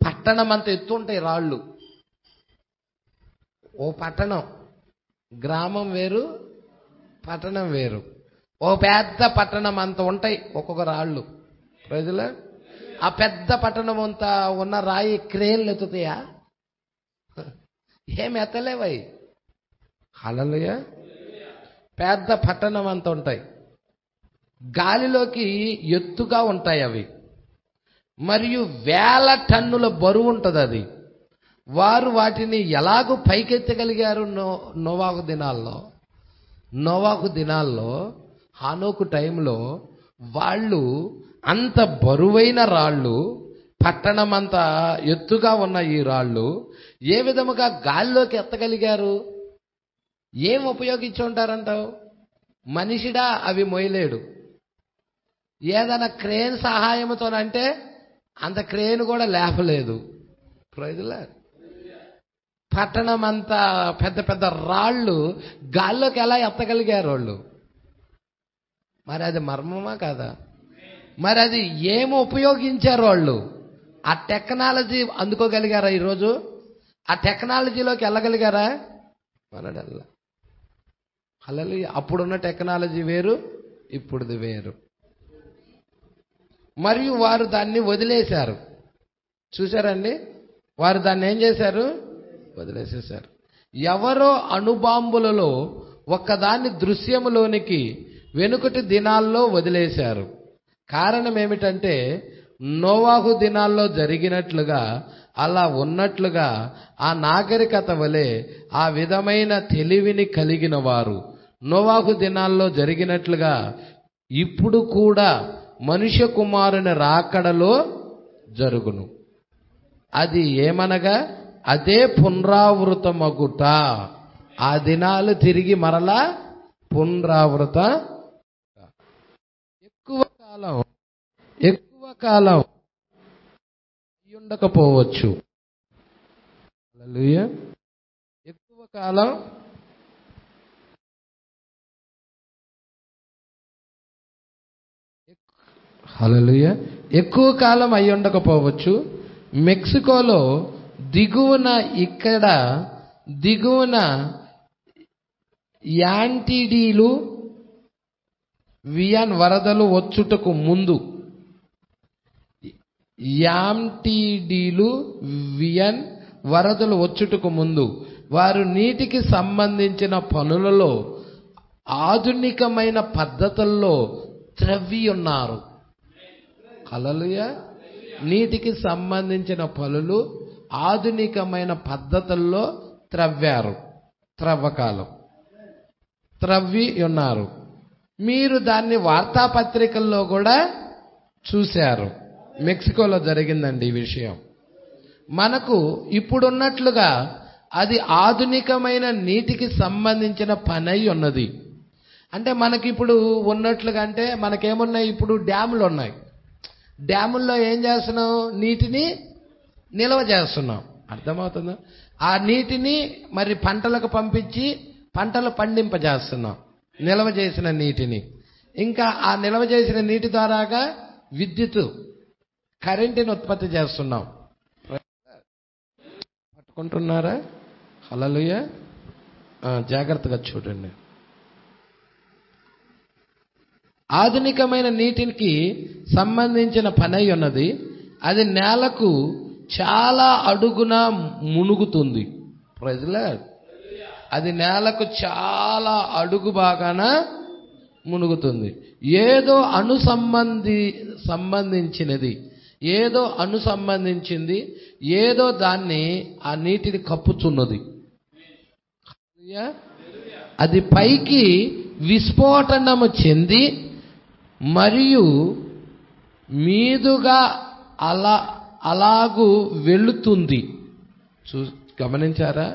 పట్టణం అంత ఎత్తు ఉంటాయి రాళ్ళు. ఓ పట్టణం, గ్రామం వేరు, పట్టణం వేరు. ఓ పెద్ద పట్టణం అంత ఉంటాయి ఒక్కొక్క రాళ్ళు. ప్రజలు ఆ పెద్ద పట్టణం అంత ఉన్న రాయి క్రేన్లు ఎత్తుతాయా? ఏమి ఎత్తలేవై. హల్లెలూయా. పెద్ద పట్టణం అంత ఉంటాయి. గాలిలోకి ఎత్తుగా ఉంటాయి అవి, మరియు 1000 టన్నుల బరువు ఉంటుంది అది. వారు వాటిని ఎలాగూ పైకెత్తగలిగారు? నోవాహు దినాల్లో హానోకు టైంలో వాళ్ళు అంత బరువైన రాళ్ళు, పట్టణమంత ఎత్తుగా ఉన్న ఈ రాళ్ళు ఏ విధముగా గాలిలోకి ఎత్తగలిగారు? ఏం ఉపయోగించి ఉంటారంటావు? మనిషిడా అవి మోయలేడు. ఏదైనా క్రేన్ సహాయంతోనంటే అంత క్రేన్ కూడా లేపలేదు. పట్టణం అంతా పెద్ద పెద్ద రాళ్ళు గాల్లోకి ఎలా ఎత్తగలిగారు వాళ్ళు? మరి అది మర్మమా కాదా? మరి అది ఏమి ఉపయోగించారు వాళ్ళు? ఆ టెక్నాలజీ అందుకోగలిగారా? ఈరోజు ఆ టెక్నాలజీలోకి వెళ్ళగలిగారా? మనడల్లా. హల్లెలూయా. అప్పుడున్న టెక్నాలజీ వేరు, ఇప్పుడుది వేరు. మరియు వారు దాన్ని వదిలేశారు. చూశారండి, వారు దాన్ని ఏం చేశారు? వదిలేసేశారు. ఎవరో అణుబాంబులలో ఒక్కదాన్ని దృశ్యములోనికి వెనుకటి దినాల్లో వదిలేశారు. కారణం ఏమిటంటే నోవాహు దినాల్లో జరిగినట్లుగా, అలా ఉన్నట్లుగా ఆ నాగరికత వలె ఆ విధమైన తెలివిని కలిగిన వారు నోవాహు దినాల్లో జరిగినట్లుగా ఇప్పుడు కూడా మనుష్య కుమారుని రాకడలో జరుగును. అది ఏమనగా అదే పునరావృతమగుట. ఆ దినాలు తిరిగి మరలా పునరావృత. ఎక్కువ కాలం ఉండకపోవచ్చు. హల్లెలూయా. ఎక్కువ కాలం హల్లెలూయా ఎక్కువ కాలం అయి ఉండకపోవచ్చు. మెక్సికోలో దిగువన యాంటీడీలు వియన్ వరదలు వచ్చుటకు ముందు, వారు నీటికి సంబంధించిన పనులలో ఆధునికమైన పద్ధతుల్లో త్రవ్వి ఉన్నారు. హల్లెలూయా. నీటికి సంబంధించిన పనులు ఆధునికమైన పద్ధతుల్లో త్రవ్వి ఉన్నారు. మీరు దాన్ని వార్తాపత్రికల్లో కూడా చూశారు. మెక్సికోలో జరిగిందండి ఈ విషయం. మనకు ఇప్పుడున్నట్లుగా అది ఆధునికమైన నీటికి సంబంధించిన పని అయి ఉన్నది. అంటే మనకి ఇప్పుడు ఉన్నట్లుగా, అంటే మనకేమున్నాయి? ఇప్పుడు డ్యాములు ఉన్నాయి. డ్యాముల్లో ఏం చేస్తున్నాం? నీటిని నిల్వ చేస్తున్నాం. అర్థమవుతుందా? ఆ నీటిని మరి పంటలకు పంపించి పంటలు పండింపజేస్తున్నాం, నిల్వ చేసిన నీటిని. ఇంకా ఆ నిల్వ చేసిన నీటి ద్వారాగా విద్యుత్, కరెంటుని ఉత్పత్తి చేస్తున్నాం. పట్టుకుంటున్నారా? హల్లెలూయా. జాగ్రత్తగా చూడండి. ఆధునికమైన నీటికి సంబంధించిన పని అయి ఉన్నది. అది నేలకు చాలా అడుగున మునుగుతుంది. Praise lord. అది నేలకు చాలా అడుగు బాగాన మునుగుతుంది. ఏదో అనుసంబంధించింది, ఏదో దాన్ని ఆ నీటిని కప్పుచున్నది. అది పైకి విస్ఫోటనము చెంది మరియు మీదుగా అలాగూ వెళుతుంది. గమనించారా?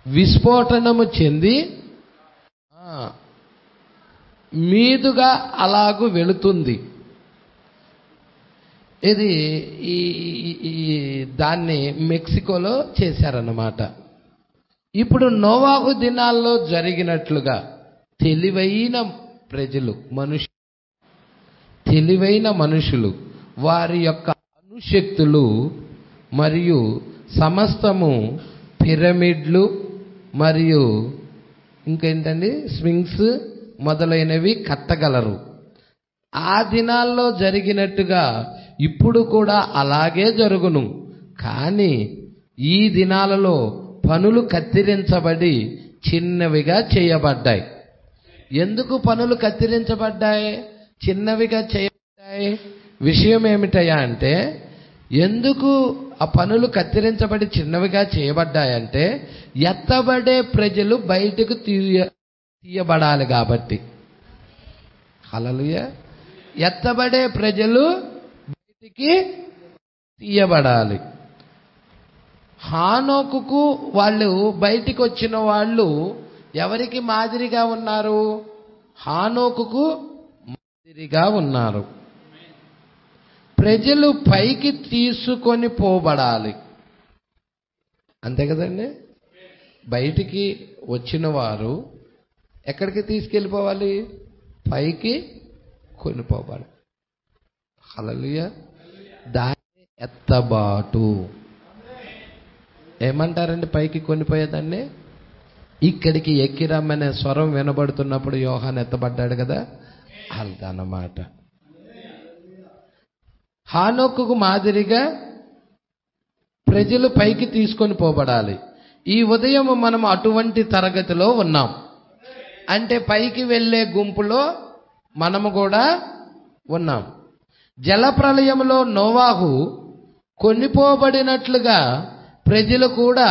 విస్ఫోటనము చెంది మీదుగా అలాగూ వెళుతుంది. ఇది దాన్ని మెక్సికోలో చేశారన్నమాట. ఇప్పుడు నోవాహు దినాల్లో జరిగినట్లుగా తెలివైన మనుషులు వారి యొక్క అణుశక్తులు మరియు సమస్తము పిరమిడ్లు మరియు ఇంకేంటండి స్వింగ్స్ మొదలైనవి కట్టగలరు. ఆ దినాల్లో జరిగినట్టుగా ఇప్పుడు కూడా అలాగే జరుగును. కానీ ఈ దినాలలో పనులు కత్తిరించబడి చిన్నవిగా చేయబడ్డాయి. ఎందుకు పనులు కత్తిరించబడ్డాయి, చిన్నవిగా చేయబడ్డాయి? విషయం ఏమిటయ్యా అంటే, ఎందుకు ఆ పనులు కత్తిరించబడి చిన్నవిగా చేయబడ్డాయంటే, ఎత్తబడే ప్రజలు బయటకు తీయబడాలి కాబట్టి. హల్లెలూయా. ఎత్తబడే ప్రజలు బయటికి తీయబడాలి. హానోకుకు వాళ్ళు బయటికి వచ్చిన వాళ్ళు ఎవరికి మాదిరిగా ఉన్నారు? హానోకుకు మాదిరిగా ఉన్నారు. ప్రజలు పైకి తీసుకొని పోబడాలి, అంతే కదండి. బయటికి వచ్చిన వారు ఎక్కడికి తీసుకెళ్ళిపోవాలి? పైకి కొనిపోవాలి. హల్లెలూయా. దాన్ని ఎత్తబాటు ఏమంటారండి? పైకి కొనిపోయేదాన్ని. ఇక్కడికి ఎక్కిరమ్మనే స్వరం వినబడుతున్నప్పుడు యోహాను ఎత్తబడ్డాడు కదా, అదన్నమాట. హానోకుకు మాదిరిగా ప్రజలు పైకి తీసుకొని పోబడాలి. ఈ ఉదయం మనం అటువంటి తరగతిలో ఉన్నాం. అంటే పైకి వెళ్ళే గుంపులో మనము కూడా ఉన్నాం. జలప్రళయంలో నోవాహు కొనిపోబడినట్లుగా ప్రజలు కూడా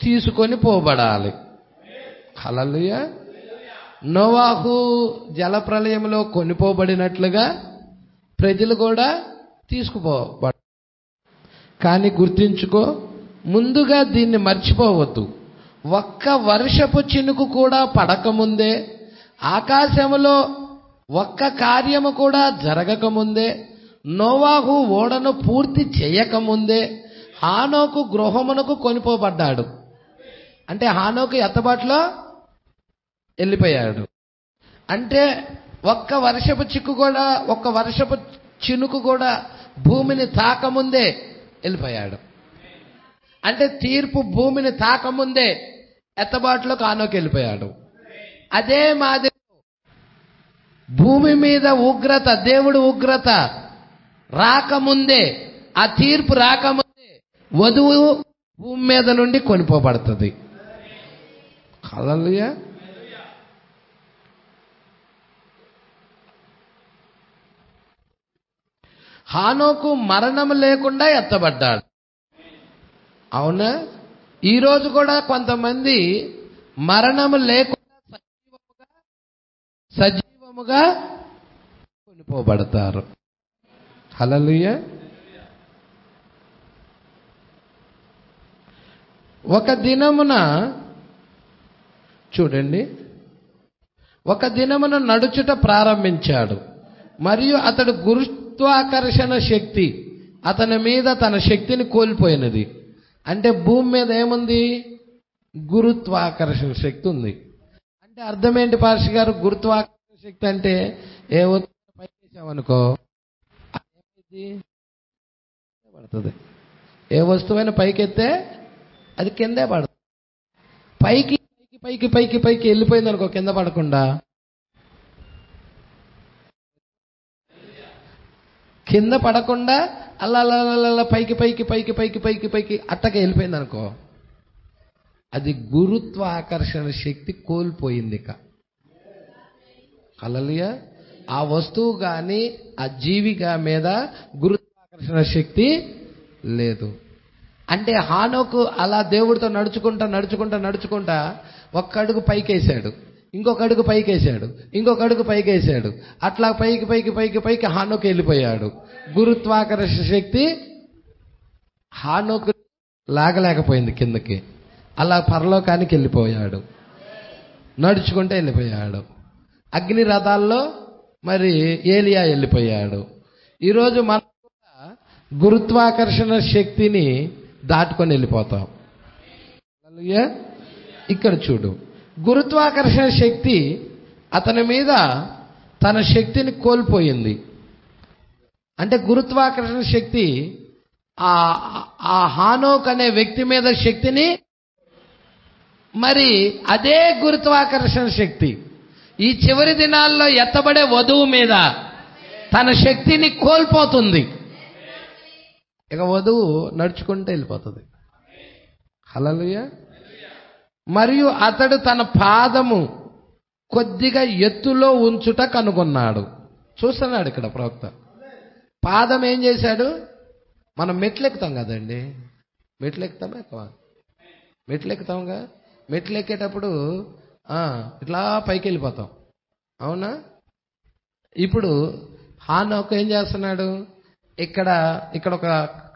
తీసుకొని పోబడాలి. హల్లెలూయా. నోవాహు జలప్రళయంలో కొనిపోబడినట్లుగా ప్రజలు కూడా తీసుకుపోబడాలి. కానీ గుర్తించుకో, ముందుగా దీన్ని మర్చిపోవద్దు. ఒక్క వర్షపు చినుకు కూడా పడకముందే, ఆకాశములో ఒక్క కార్యము కూడా జరగకముందే, నోవాహు ఓడను పూర్తి చేయకముందే హానోకు గృహమునకు కొనిపోబడ్డాడు. అంటే హానోకు ఎత్తబాటులో వెళ్ళిపోయాడు. అంటే ఒక్క వర్షపు చినుకు కూడా భూమిని తాకముందే వెళ్ళిపోయాడు. అంటే తీర్పు భూమిని తాకముందే ఎత్తబాటులోకి హానోకు వెళ్ళిపోయాడు. అదే మాదిరి భూమి మీద ఉగ్రత, దేవుడు ఉగ్రత రాకముందే, ఆ తీర్పు రాకముందే వధువు భూమి మీద నుండి కొనిపోబడుతుంది. హల్లెలూయా. హానోకు మరణం లేకుండా ఎత్తబడ్డాడు. అవునా? ఈరోజు కూడా కొంతమంది మరణం లేకుండా సజీవముగా కొనిపోబడతారు. హల్లెలూయా. ఒక దినమున చూడండి, ఒక దినమున నడుచుట ప్రారంభించాడు, మరియు అతడు గురుత్వాకర్షణ శక్తి అతని మీద తన శక్తిని కోల్పోయినది. అంటే భూమి మీద ఏముంది? గురుత్వాకర్షణ శక్తి ఉంది. అంటే అర్థం ఏంటి పార్షి గారు? గురుత్వాకర్షణ శక్తి అంటే ఏ వస్తువు పైకి వేసామనుకో పడుతుంది. ఏ వస్తువైనా పైకెత్తే అది కిందే పడుతుంది. పైకి పైకి పైకి పైకి వెళ్ళిపోయింది అనుకో, కింద పడకుండా కింద పడకుండా అలా పైకి పైకి పైకి పైకి పైకి పైకి అట్టకే వెళ్ళిపోయింది అనుకో, అది గురుత్వాకర్షణ శక్తి కోల్పోయింది. ఇక హల్లెలూయా. ఆ వస్తువు కానీ ఆ జీవిగా మీద గురుత్వాకర్షణ శక్తి లేదు. అంటే హానోకు అలా దేవుడితో నడుచుకుంటా నడుచుకుంటా నడుచుకుంటా ఒక్క అడుగు పైకేసాడు, ఇంకొక అడుగు పైకేసాడు, ఇంకొక అడుగు పైకేసాడు. అట్లా పైకి పైకి పైకి పైకి హానోకు వెళ్ళిపోయాడు. గురుత్వాకర్షణ శక్తి హానోకు లాగలేకపోయింది కిందకి. అలా పరలోకానికి వెళ్ళిపోయాడు, నడుచుకుంటే వెళ్ళిపోయాడు. అగ్ని రథాల్లో మరి ఏలియా వెళ్ళిపోయాడు. ఈరోజు మనం కూడా గురుత్వాకర్షణ శక్తిని దాటుకొని వెళ్ళిపోతాం. ఇక్కడ చూడు, గురుత్వాకర్షణ శక్తి అతని మీద తన శక్తిని కోల్పోయింది. అంటే గురుత్వాకర్షణ శక్తి ఆ హానోక్ అనే వ్యక్తి మీద శక్తిని, మరి అదే గురుత్వాకర్షణ శక్తి ఈ చివరి దినాల్లో ఎత్తబడే వధువు మీద తన శక్తిని కోల్పోతుంది. ఇక వధువు నడుచుకుంటూ వెళ్ళిపోతుంది. హల్లెలూయా. మరియు అతడు తన పాదము కొద్దిగా ఎత్తులో ఉంచుట కనుగొన్నాడు. చూస్తున్నాడు ఇక్కడ ప్రవక్త. పాదం ఏం చేశాడు? మనం మెట్లు ఎక్కుతాం కదండి, మెట్లు ఎక్కుతాంగా. మెట్లు ఎక్కేటప్పుడు ఇట్లా పైకి వెళ్ళిపోతాం, అవునా? ఇప్పుడు హానోకు ఏం చేస్తున్నాడు? ఇక్కడ ఒక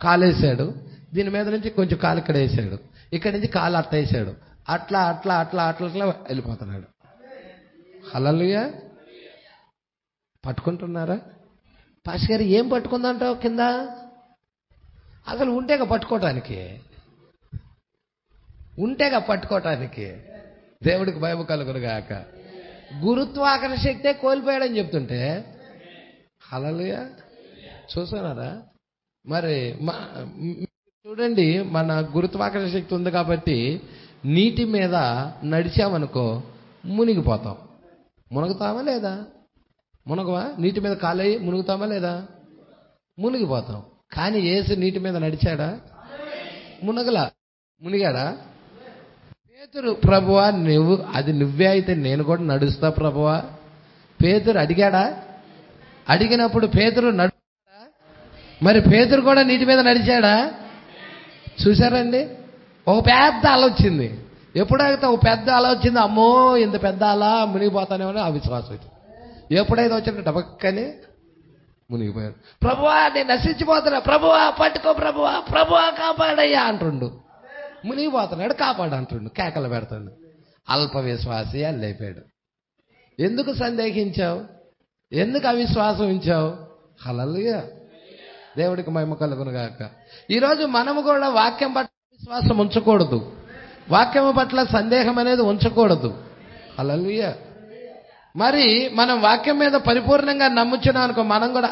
కాలు వేసాడు, దీని మీద నుంచి కొంచెం కాలు ఇక్కడ వేసాడు, ఇక్కడి నుంచి కాలు అట్ట వేసాడు, అట్లా అట్లా అట్లా అట్లా అట్లా వెళ్ళిపోతున్నాడు. హల్లెలూయా. పట్టుకుంటున్నారా? పాస్టర్ గారు ఏం పట్టుకుందంటావు కింద? అసలు ఉంటేగా పట్టుకోవటానికి. దేవుడికి భయం కలుగునుగాక. గురుత్వాకర్షణ శక్తే కోల్పోయాడని చెప్తుంటే హల్లెలూయా. చూస్తున్నారా? మరి చూడండి, మన గురుత్వాకర్షణ శక్తి ఉంది కాబట్టి నీటి మీద నడిచామనుకో మునిగిపోతాం. మునుగుతామా లేదా? మునగవా? నీటి మీద కాలై మునుగుతామా లేదా? మునిగిపోతాం. కానీ యేసు నీటి మీద నడిచాడా? మునిగాడా? పేతురు, ప్రభువా నువ్వే అయితే నేను కూడా నడుస్తా ప్రభువా. పేతురు అడిగాడా? అడిగినప్పుడు పేతురు నడుస్తాడా? మరి పేతురు కూడా నీటి మీద నడిచాడా? చూసారండి, ఒక పెద్ద అల వచ్చింది. ఎప్పుడైతే ఒక పెద్ద అల వచ్చింది, అమ్మో ఇంత పెద్ద అల మునిగిపోతానేమో అవిశ్వాసం వచ్చింది. ఎప్పుడైతే వచ్చిన డబక్కని మునిగిపోయాడు. ప్రభువా నేను నశించిపోతున్నా, ప్రభువా పట్టుకో, ప్రభువా కాపాడయ్యా అంటుండు. మునిగిపోతున్నాడు, కాపాడంటుండు, కేకలు పెడతాడు. అల్ప విశ్వాసి అల్లైపోయాడు. ఎందుకు సందేహించావు? ఎందుకు అవిశ్వాసం ఉంచావు? హల్లెలూయా. దేవుడికి మహిమ కలుగునుగాక. ఈరోజు మనము కూడా వాక్యం పట్ల విశ్వాసం ఉంచకూడదు, వాక్యం పట్ల సందేహం అనేది ఉంచకూడదు. హల్లెలూయా. మరి మనం వాక్యం మీద పరిపూర్ణంగా నమ్ముచున్నాం అనుకో, మనం కూడా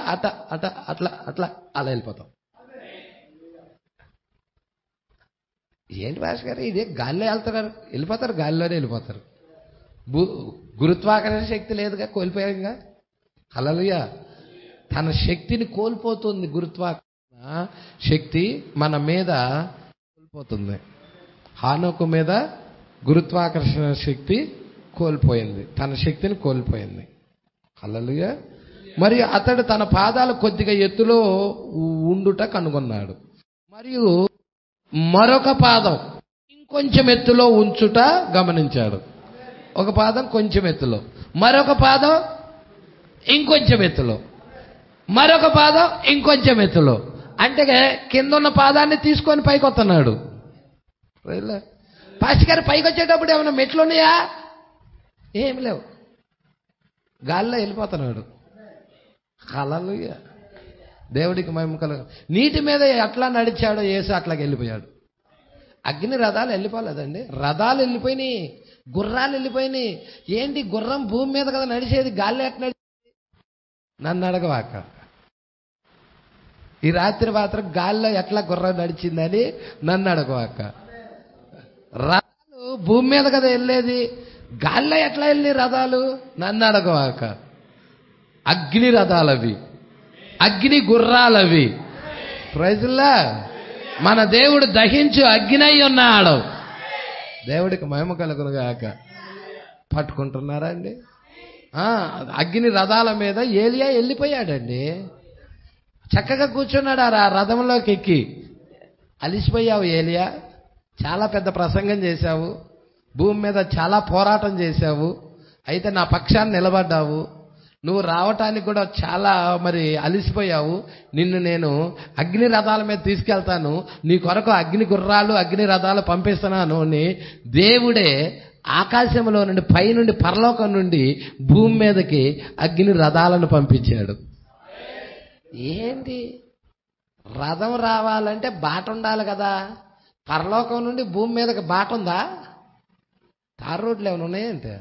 అట్లా అలా వెళ్ళిపోతాం. ఏంటి భాష గారు ఇదే గాల్లో వెళ్ళిపోతారు, గాల్లోనే వెళ్ళిపోతారు. గురుత్వాకర్షణ శక్తి లేదుగా, కోల్పోయారుగా. హల్లెలూయా. తన శక్తిని కోల్పోతుంది. గురుత్వాకర్షణ శక్తి మన మీద కోల్పోతుంది. హానోకు మీద గురుత్వాకర్షణ శక్తి కోల్పోయింది, తన శక్తిని కోల్పోయింది. హల్లెలూయా. మరియు అతడు తన పాదాలు కొద్దిగా ఎత్తులో ఉండుట కనుగొన్నాడు. మరియు మరొక పాదం ఇంకొంచెం ఎత్తులో ఉంచుట గమనించాడు. ఒక పాదం కొంచెం ఎత్తులో, మరొక పాదం ఇంకొంచెం ఎత్తులో, మరొక పాదం ఇంకొంచెం ఎత్తులో. అంటే కింద ఉన్న పాదాన్ని తీసుకొని పైకి వస్తున్నాడు. పాస్టర్ గారు పైకి వచ్చేటప్పుడు ఏమైనా మెట్లు ఉన్నాయా? ఏం లేవు, గాల్లో వెళ్ళిపోతున్నాడు. హల్లెలూయా. దేవుడికి మహిమ కలుగు. నీటి మీద ఎట్లా నడిచాడో యేసు అట్లాగే వెళ్ళిపోయాడు. అగ్ని రథాలు వెళ్ళిపోలేదండి, రథాలు వెళ్ళిపోయినాయి, గుర్రాలు వెళ్ళిపోయినాయి. ఏంటి గుర్రం భూమి మీద కదా నడిచేది, గాల్లో ఎట్లా నడిచేది? నన్ను అడగవాక. ఈ రాత్రి మాత్రం గాల్లో ఎట్లా గుర్రం నడిచిందని నన్ను అడగవాక. రథాలు భూమి మీద కదా వెళ్ళేది, గాల్లో ఎట్లా వెళ్ళి రథాలు? నన్ను అడగవాక. అగ్ని రథాలవి, అగ్ని గుర్రాలవి. ప్రైజ్లా. మన దేవుడు దహించు అగ్ని ఉన్నాడు. దేవుడికి మహిమ కలుగునుగాక. పట్టుకుంటున్నారా అండి? అగ్ని రథాల మీద ఏలియా వెళ్ళిపోయాడండి. చక్కగా కూర్చున్నాడు ఆ రథంలోకి ఎక్కి. అలిసిపోయావు ఏలియా, చాలా పెద్ద ప్రసంగం చేశావు, భూమి మీద చాలా పోరాటం చేశావు, అయితే నా పక్షాన్ని నిలబడ్డావు. నువ్వు రావటానికి కూడా చాలా అలిసిపోయావు. నిన్ను నేను అగ్ని రథాల మీద తీసుకెళ్తాను, నీ కొరకు అగ్ని గుర్రాలు అగ్ని రథాలు పంపిస్తున్నాను అని దేవుడే ఆకాశంలో నుండి, పైనుండి, పరలోకం నుండి భూమి మీదకి అగ్ని రథాలను పంపించాడు. ఏంటి రథం రావాలంటే బాట ఉండాలి కదా. పరలోకం నుండి భూమి మీదకి బాట ఉందా? తారు రోడ్లు ఏమైనా ఉన్నాయంటే?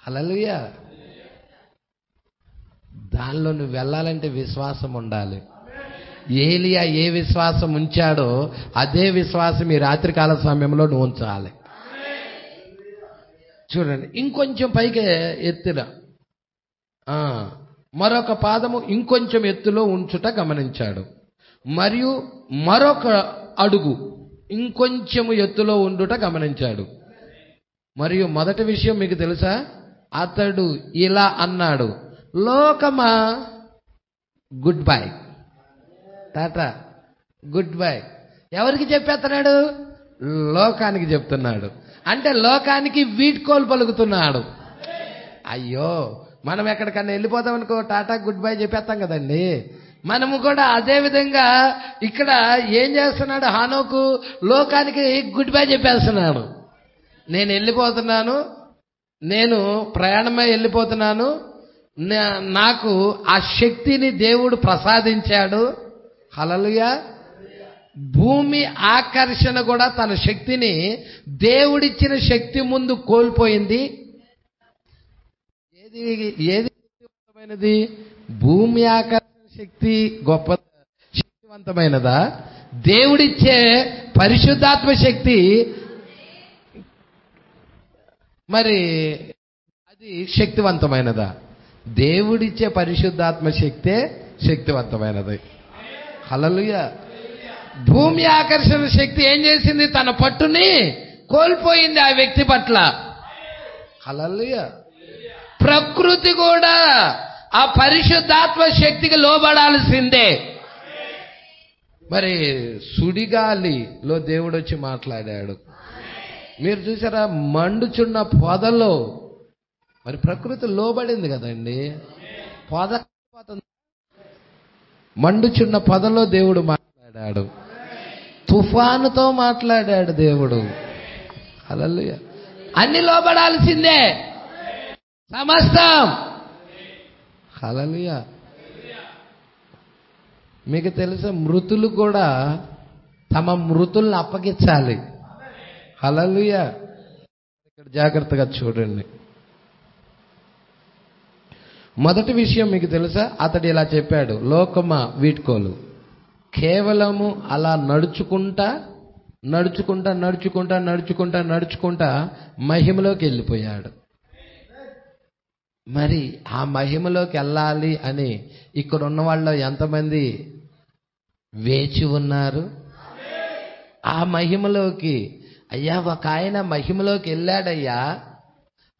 హల్లెలూయా. దానిలో నువ్వు వెళ్ళాలంటే విశ్వాసం ఉండాలి. ఏలియా ఏ విశ్వాసం ఉంచాడో అదే విశ్వాసం ఈ రాత్రికాల సమయంలో నువ్వు ఉంచాలి. చూడండి, ఇంకొంచెం పైకి ఎత్తున మరొక పాదము ఇంకొంచెం ఎత్తులో ఉంచుట గమనించాడు. మరియు మరొక అడుగు ఇంకొంచెము ఎత్తులో ఉండుట గమనించాడు. మరియు మొదటి విషయం మీకు తెలుసా, అతడు ఇలా అన్నాడు, లోకమా good bye, tata good bye. ఎవరికి చెప్పేస్తున్నాడు? లోకానికి చెప్తున్నాడు. అంటే లోకానికి వీడ్కోలు పలుకుతున్నాడు. అయ్యో, మనం ఎక్కడికన్నా వెళ్ళిపోతాం అనుకో, టాటా గుడ్ బై చెప్పేస్తాం కదండి. మనము కూడా అదే విధంగా ఇక్కడ ఏం చేస్తున్నాడు హానోకు? లోకానికి గుడ్ బై చెప్పేస్తున్నాడు. నేను వెళ్ళిపోతున్నాను, నేను ప్రయాణమై వెళ్ళిపోతున్నాను, నాకు ఆ శక్తిని దేవుడు ప్రసాదించాడు. హల్లెలూయా. భూమి ఆకర్షణ కూడా తన శక్తిని దేవుడిచ్చిన శక్తి ముందు కోల్పోయింది. ఏది శక్తివంతమైనది? భూమి ఆకర్షణ శక్తి గొప్ప శక్తివంతమైనదా? దేవుడిచ్చే పరిశుద్ధాత్మ శక్తి మరి అది శక్తివంతమైనదా? దేవుడిచ్చే పరిశుద్ధాత్మ శక్తే శక్తివంతమైనది. హల్లెలూయా. భూమి ఆకర్షణ శక్తి ఏం చేసింది? తన పట్టుని కోల్పోయింది ఆ వ్యక్తి పట్ల. హల్లెలూయా. ప్రకృతి కూడా ఆ పరిశుద్ధాత్మ శక్తికి లోబడాల్సిందే. మరి సుడిగాలిలో దేవుడు వచ్చి మాట్లాడాడు. మీరు చూసారా? మండుచున్న పొదలో మరి ప్రకృతి లోబడింది కదండి. పొద మండుచున్న పొదలో దేవుడు మాట్లాడాడు. తుఫానుతో మాట్లాడాడు దేవుడు. హల్లెలూయా. అన్ని లోబడాల్సిందే సమస్తం. హల్లెలూయా. మీకు తెలుసా, మృతులు కూడా తమ మృతుల్ని అప్పగించాలి. హల్లెలూయా. ఇక్కడ జాగ్రత్తగా చూడండి. మొదటి విషయం మీకు తెలుసా, అతడు ఇలా చెప్పాడు, లోకమా వీడ్కోలు. కేవలము అలా నడుచుకుంటా నడుచుకుంటా నడుచుకుంటా నడుచుకుంటా నడుచుకుంటా మహిమలోకి వెళ్ళిపోయాడు. మరి ఆ మహిమలోకి వెళ్ళాలి అని ఇక్కడ ఉన్న వాళ్ళు ఎంతమంది వేచి ఉన్నారు? ఆ మహిమలోకి, అయ్యా ఒక ఆయన మహిమలోకి వెళ్ళాడయ్యా,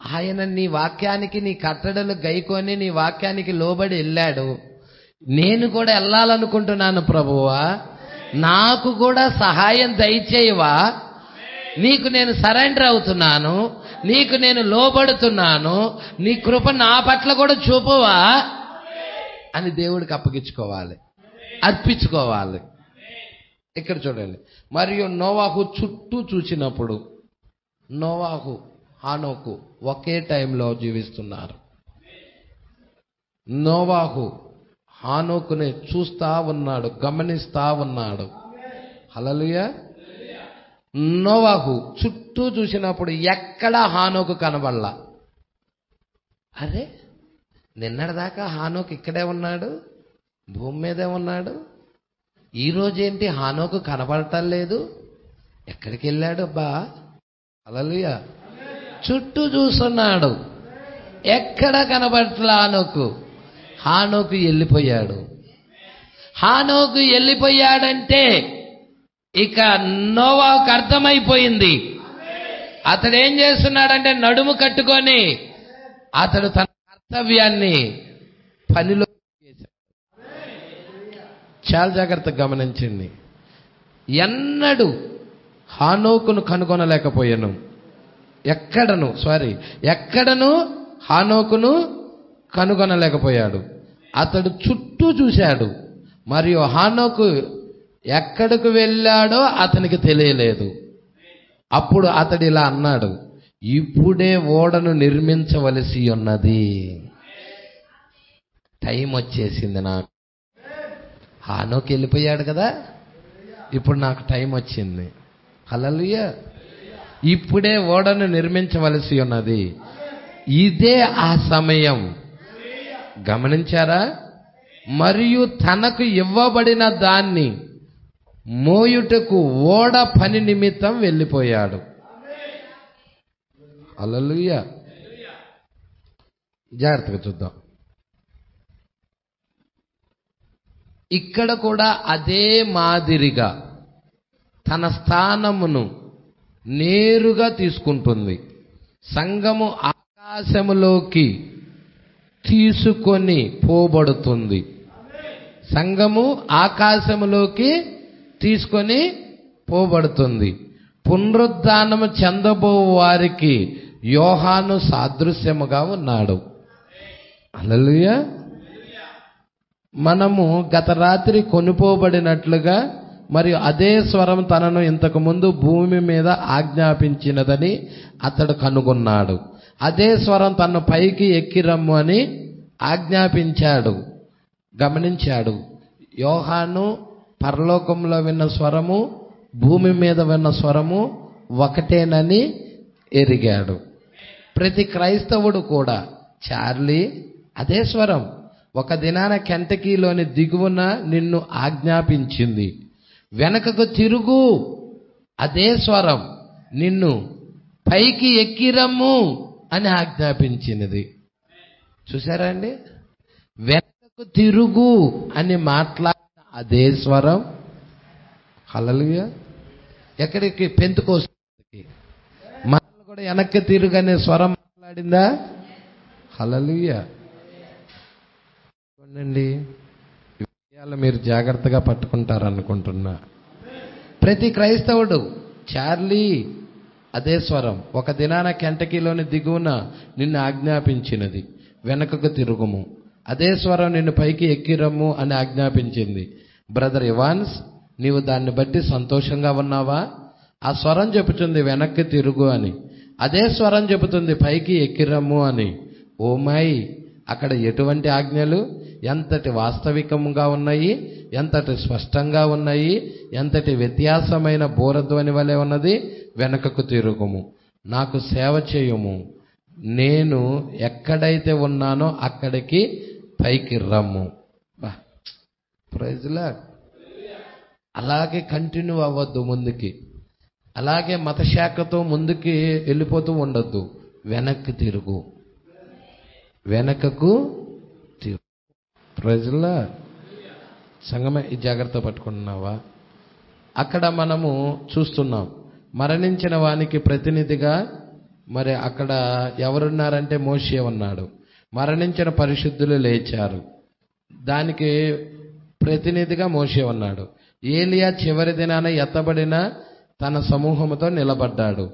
ఆయన నీ వాక్యానికి, నీ కట్టడలు గైకొని నీ వాక్యానికి లోబడి వెళ్ళాడు. నేను కూడా వెళ్ళాలనుకుంటున్నాను ప్రభువా, నాకు కూడా సహాయం దయచేయవా, నీకు నేను సరెండర్ అవుతున్నాను, నీకు నేను లోబడుతున్నాను, నీ కృప నా పట్ల కూడా చూపవా అని దేవుడికి అప్పగించుకోవాలి, అర్పించుకోవాలి. ఇక్కడ చూడండి. మరియు నోవాహు చుట్టూ చూసినప్పుడు, నోవాహు హానోకు ఒకే టైంలో జీవిస్తున్నారు. నోవాహు హానోకుని చూస్తా ఉన్నాడు, గమనిస్తా ఉన్నాడు. హల్లెలూయా. నోవాహు చుట్టూ చూసినప్పుడు ఎక్కడ హానోకు కనబడలా. అరే, నిన్నటిదాకా హానోకు ఇక్కడే ఉన్నాడు, భూమి మీదే ఉన్నాడు, ఈరోజేంటి హానోకు కనబడటం లేదు, ఎక్కడికి వెళ్ళాడు అబ్బా? హల్లెలూయా. చుట్టూ చూస్తున్నాడు, ఎక్కడ కనబడట్లా హానోకు. హానోకు వెళ్ళిపోయాడు. హానోకు వెళ్ళిపోయాడంటే ఇక నోవాహుకు అర్థమైపోయింది. అతడు ఏం చేస్తున్నాడంటే నడుము కట్టుకొని అతడు తన కర్తవ్యాన్ని పనిలో చేశాడు. చాలా జాగ్రత్తగా గమనించండి. ఎన్నడూ హానోకును కనుగొనలేకపోయాను. ఎక్కడను హానోకును కనుగొనలేకపోయాడు. అతడు చుట్టూ చూశాడు, మరియు హానోకు ఎక్కడికి వెళ్ళాడో అతనికి తెలియలేదు. అప్పుడు అతడు ఇలా అన్నాడు, ఇప్పుడే ఓడను నిర్మించవలసి ఉన్నది. టైం వచ్చేసింది నాకు. హానోకు వెళ్ళిపోయాడు కదా, ఇప్పుడు నాకు టైం వచ్చింది. హల్లెలూయా. ఇప్పుడే ఓడను నిర్మించవలసి ఉన్నది. ఇదే ఆ సమయం. గమనించారా? మరియు తనకు ఇవ్వబడిన దాన్ని మోయుటకు ఓడ పని నిమిత్తం వెళ్ళిపోయాడు. హల్లెలూయా. జాగ్రత్తగా చూద్దాం. ఇక్కడ కూడా అదే మాదిరిగా తన స్థానమును నేరుగా తీసుకుంటుంది. సంఘము ఆకాశములోకి తీసుకొని పోబడుతుంది. సంఘము ఆకాశములోకి తీసుకొని పోబడుతుంది. పునరుద్ధానము చెందబో వారికి యోహాను సాదృశ్యముగా ఉన్నాడు. హల్లెలూయా. మనము గత రాత్రి కొనుపోబడినట్లుగా మరియు అదే స్వరం తనను ఇంతకు ముందు భూమి మీద ఆజ్ఞాపించినదని అతడు కనుగొన్నాడు. అదే స్వరం తనను పైకి ఎక్కిరమ్ము అని ఆజ్ఞాపించాడు, గమనించాడు. యోహాను పరలోకంలో విన్న స్వరము, భూమి మీద విన్న స్వరము ఒకటేనని ఎరిగాడు. ప్రతి క్రైస్తవుడు కూడా చార్లీ అదే స్వరం ఒక దినాన కెంటకీలోని దిగువన నిన్ను ఆజ్ఞాపించింది, వెనకకు తిరుగు. అదే స్వరం నిన్ను పైకి ఎక్కిరమ్ము అని ఆజ్ఞాపించినది. చూసారా అండి? వెనకకు తిరుగు అని మాట్లాడిన అదే స్వరం, హల్లెలూయా, ఎక్కడికి? పెంతెకోస్తుకి. మనల్ని కూడా వెనక్కి తిరుగు అనే స్వరం మాట్లాడిందా? హల్లెలూయా. చూడండి, విషయాలు మీరు జాగ్రత్తగా పట్టుకుంటారనుకుంటున్నా. ప్రతి క్రైస్తవుడు చార్లీ అదే స్వరం ఒక దినాన కెంటకీలోని దిగువన నిన్ను ఆజ్ఞాపించినది, వెనకకు తిరుగుము. అదే స్వరం నిన్ను పైకి ఎక్కిరమ్ము అని ఆజ్ఞాపించింది. బ్రదర్ ఇవాన్స్, నీవు దాన్ని బట్టి సంతోషంగా ఉన్నావా? ఆ స్వరం చెబుతుంది వెనక్కి తిరుగు అని, అదే స్వరం చెబుతుంది పైకి ఎక్కిరమ్ము అని. ఓ మై, అక్కడ ఎటువంటి ఆజ్ఞలు ఎంతటి వాస్తవికంగా ఉన్నాయి, ఎంతటి స్పష్టంగా ఉన్నాయి, ఎంతటి వ్యత్యాసమైన బోరధ్వని వలె ఉన్నది. వెనకకు తిరుగుము, నాకు సేవ చేయుము, నేను ఎక్కడైతే ఉన్నానో అక్కడికి పైకి రమ్ము. Praise lord. అలాగే కంటిన్యూ అవ్వద్దు ముందుకి, అలాగే మతశాఖతో ముందుకి వెళ్ళిపోతూ ఉండొద్దు. వెనక్కి తిరుగు, వెనకకు తిరుగు. Praise lord. సంగమే, ఈ జాగ్రత్త పట్టుకుంటున్నావా? అక్కడ మనము చూస్తున్నాం, మరణించిన వానికి ప్రతినిధిగా మరి అక్కడ ఎవరున్నారంటే మోషే ఉన్నాడు. మరణించిన పరిశుద్ధులు లేచారు, దానికి ప్రతినిధిగా మోషే ఉన్నాడు. ఏలియా చివరి దినాన ఎత్తబడిన తన సమూహముతో నిలబడ్డాడు,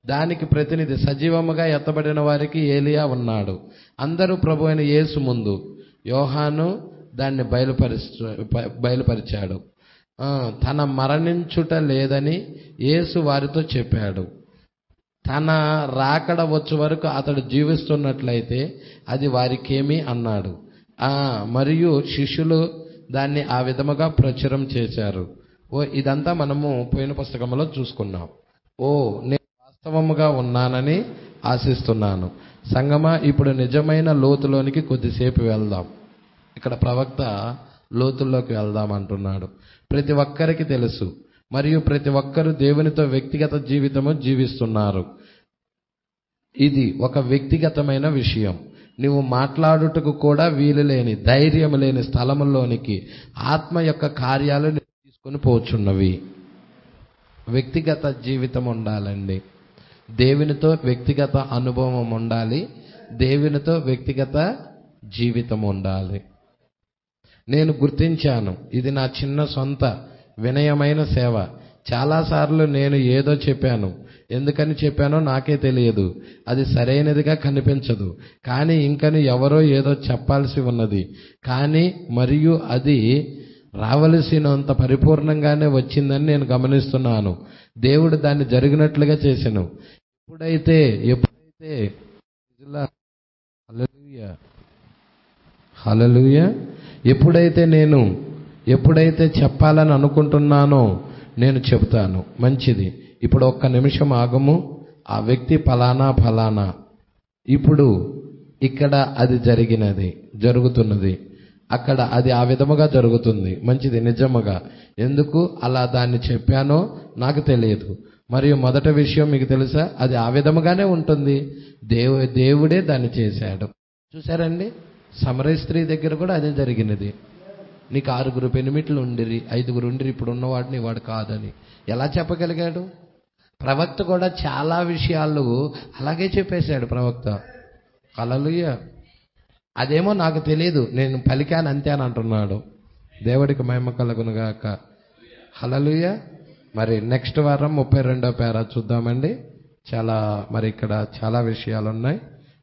దానికి ప్రతినిధి సజీవముగా ఎత్తబడిన వారికి ఏలియా ఉన్నాడు. అందరూ ప్రభు అయిన యేసు ముందు, యోహాను దాన్ని బయలుపరిచాడు. తన మరణించుట లేదని యేసు వారితో చెప్పాడు. తన రాకడ వచ్చే వరకు అతడు జీవిస్తున్నట్లయితే అది వారికేమీ అన్నాడు. మరియు శిష్యులు దాన్ని ఆ విధముగా ప్రచురం చేశారు. ఇదంతా మనము పోయిన పుస్తకంలో చూసుకున్నాం. నేను వాస్తవముగా ఉన్నానని ఆశిస్తున్నాను. సంగమా, ఇప్పుడు నిజమైన లోతులోనికి కొద్దిసేపు వెళ్దాం. ఇక్కడ ప్రవక్త లోతుల్లోకి వెళ్దాం అంటున్నాడు. ప్రతి ఒక్కరికి తెలుసు, మరియు ప్రతి ఒక్కరు దేవునితో వ్యక్తిగత జీవితము జీవిస్తున్నారు. ఇది ఒక వ్యక్తిగతమైన విషయం. నువ్వు మాట్లాడుటకు కూడా వీలు లేని, ధైర్యం లేని స్థలములోనికి ఆత్మ యొక్క కార్యాలు తీసుకొని పోచున్నవి. వ్యక్తిగత జీవితం ఉండాలండి, దేవునితో వ్యక్తిగత అనుభవం ఉండాలి, దేవునితో వ్యక్తిగత జీవితం ఉండాలి. నేను గుర్తించాను, ఇది నా చిన్న సొంత వినయమైన సేవ. చాలాసార్లు నేను ఏదో చెప్పాను, ఎందుకని చెప్పానో నాకే తెలియదు, అది సరైనదిగా కనిపించదు. కానీ ఇంకను ఎవరో ఏదో చెప్పాల్సి ఉన్నది, కానీ మరియు అది రావలసినంత పరిపూర్ణంగానే వచ్చిందని నేను గమనిస్తున్నాను. దేవుడు దాన్ని జరిగినట్లుగా చేశాను. ఎప్పుడైతే హల్లెలూయా, హల్లెలూయా, ఎప్పుడైతే చెప్పాలని అనుకుంటున్నానో నేను చెబుతాను. మంచిది, ఇప్పుడు ఒక్క నిమిషం ఆగము. ఆ వ్యక్తి ఫలానా, ఇప్పుడు ఇక్కడ అది జరుగుతున్నది, అక్కడ అది ఆ విధముగా జరుగుతుంది. మంచిది, నిజముగా ఎందుకు అలా దాన్ని చెప్పానో నాకు తెలియదు. మరియు మొదటి విషయం మీకు తెలుసా, అది ఆ విధముగానే ఉంటుంది. దేవుడే దాన్ని చేశాడు. చూసారండి, సమరయ స్త్రీ దగ్గర కూడా అదే జరిగినది. నీకు 6 పెనిమిట్లు ఉండిరి, 5 ఉండిరి, ఇప్పుడు ఉన్నవాడిని వాడు కాదని ఎలా చెప్పగలిగాడు? ప్రవక్త కూడా చాలా విషయాలు అలాగే చెప్పేశాడు ప్రవక్త. హల్లెలూయా. అదేమో నాకు తెలియదు, నేను పలికాను అంతే అని అంటున్నాడు. దేవుడికి మహిమ కలుగునుగాక. హల్లెలూయా. మరి నెక్స్ట్ వారం 32వ పేరా చూద్దామండి. మరి ఇక్కడ చాలా విషయాలు ఉన్నాయి.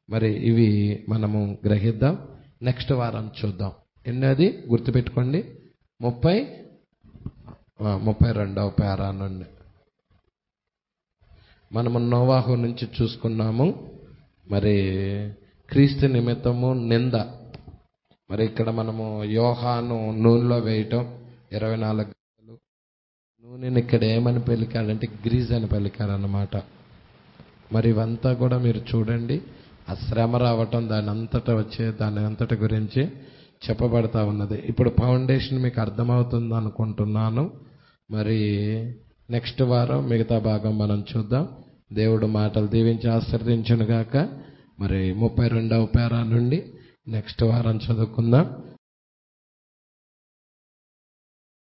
మరి ఇవి మనము గ్రహిద్దాం. నెక్స్ట్ వారం చూద్దాం. ఎన్నది గుర్తుపెట్టుకోండి, 32వ పేరా నుండి మనము నోవాహు నుంచి చూసుకున్నాము. మరి క్రీస్తు నిమిత్తము నింద. మరి ఇక్కడ మనము యోహాను నూనెలో వేయటం 24 గంటలు. నూనెని ఇక్కడ ఏమని పలికాడంటే గ్రీజ్ అని పలికారన్నమాట. మరి ఇవంతా కూడా మీరు చూడండి, ఆ శ్రమ రావటం దాని అంతటి గురించి చెప్పబడతా ఉన్నది. ఇప్పుడు ఫౌండేషన్ మీకు అర్థమవుతుంది అనుకుంటున్నాను. మరి నెక్స్ట్ వారం మిగతా భాగం మనం చూద్దాం. దేవుడు మాటలు దీవించి ఆశీర్వదించును గాక. మరి 32వ పేరా నుండి నెక్స్ట్ వారం చదువుకుందాం.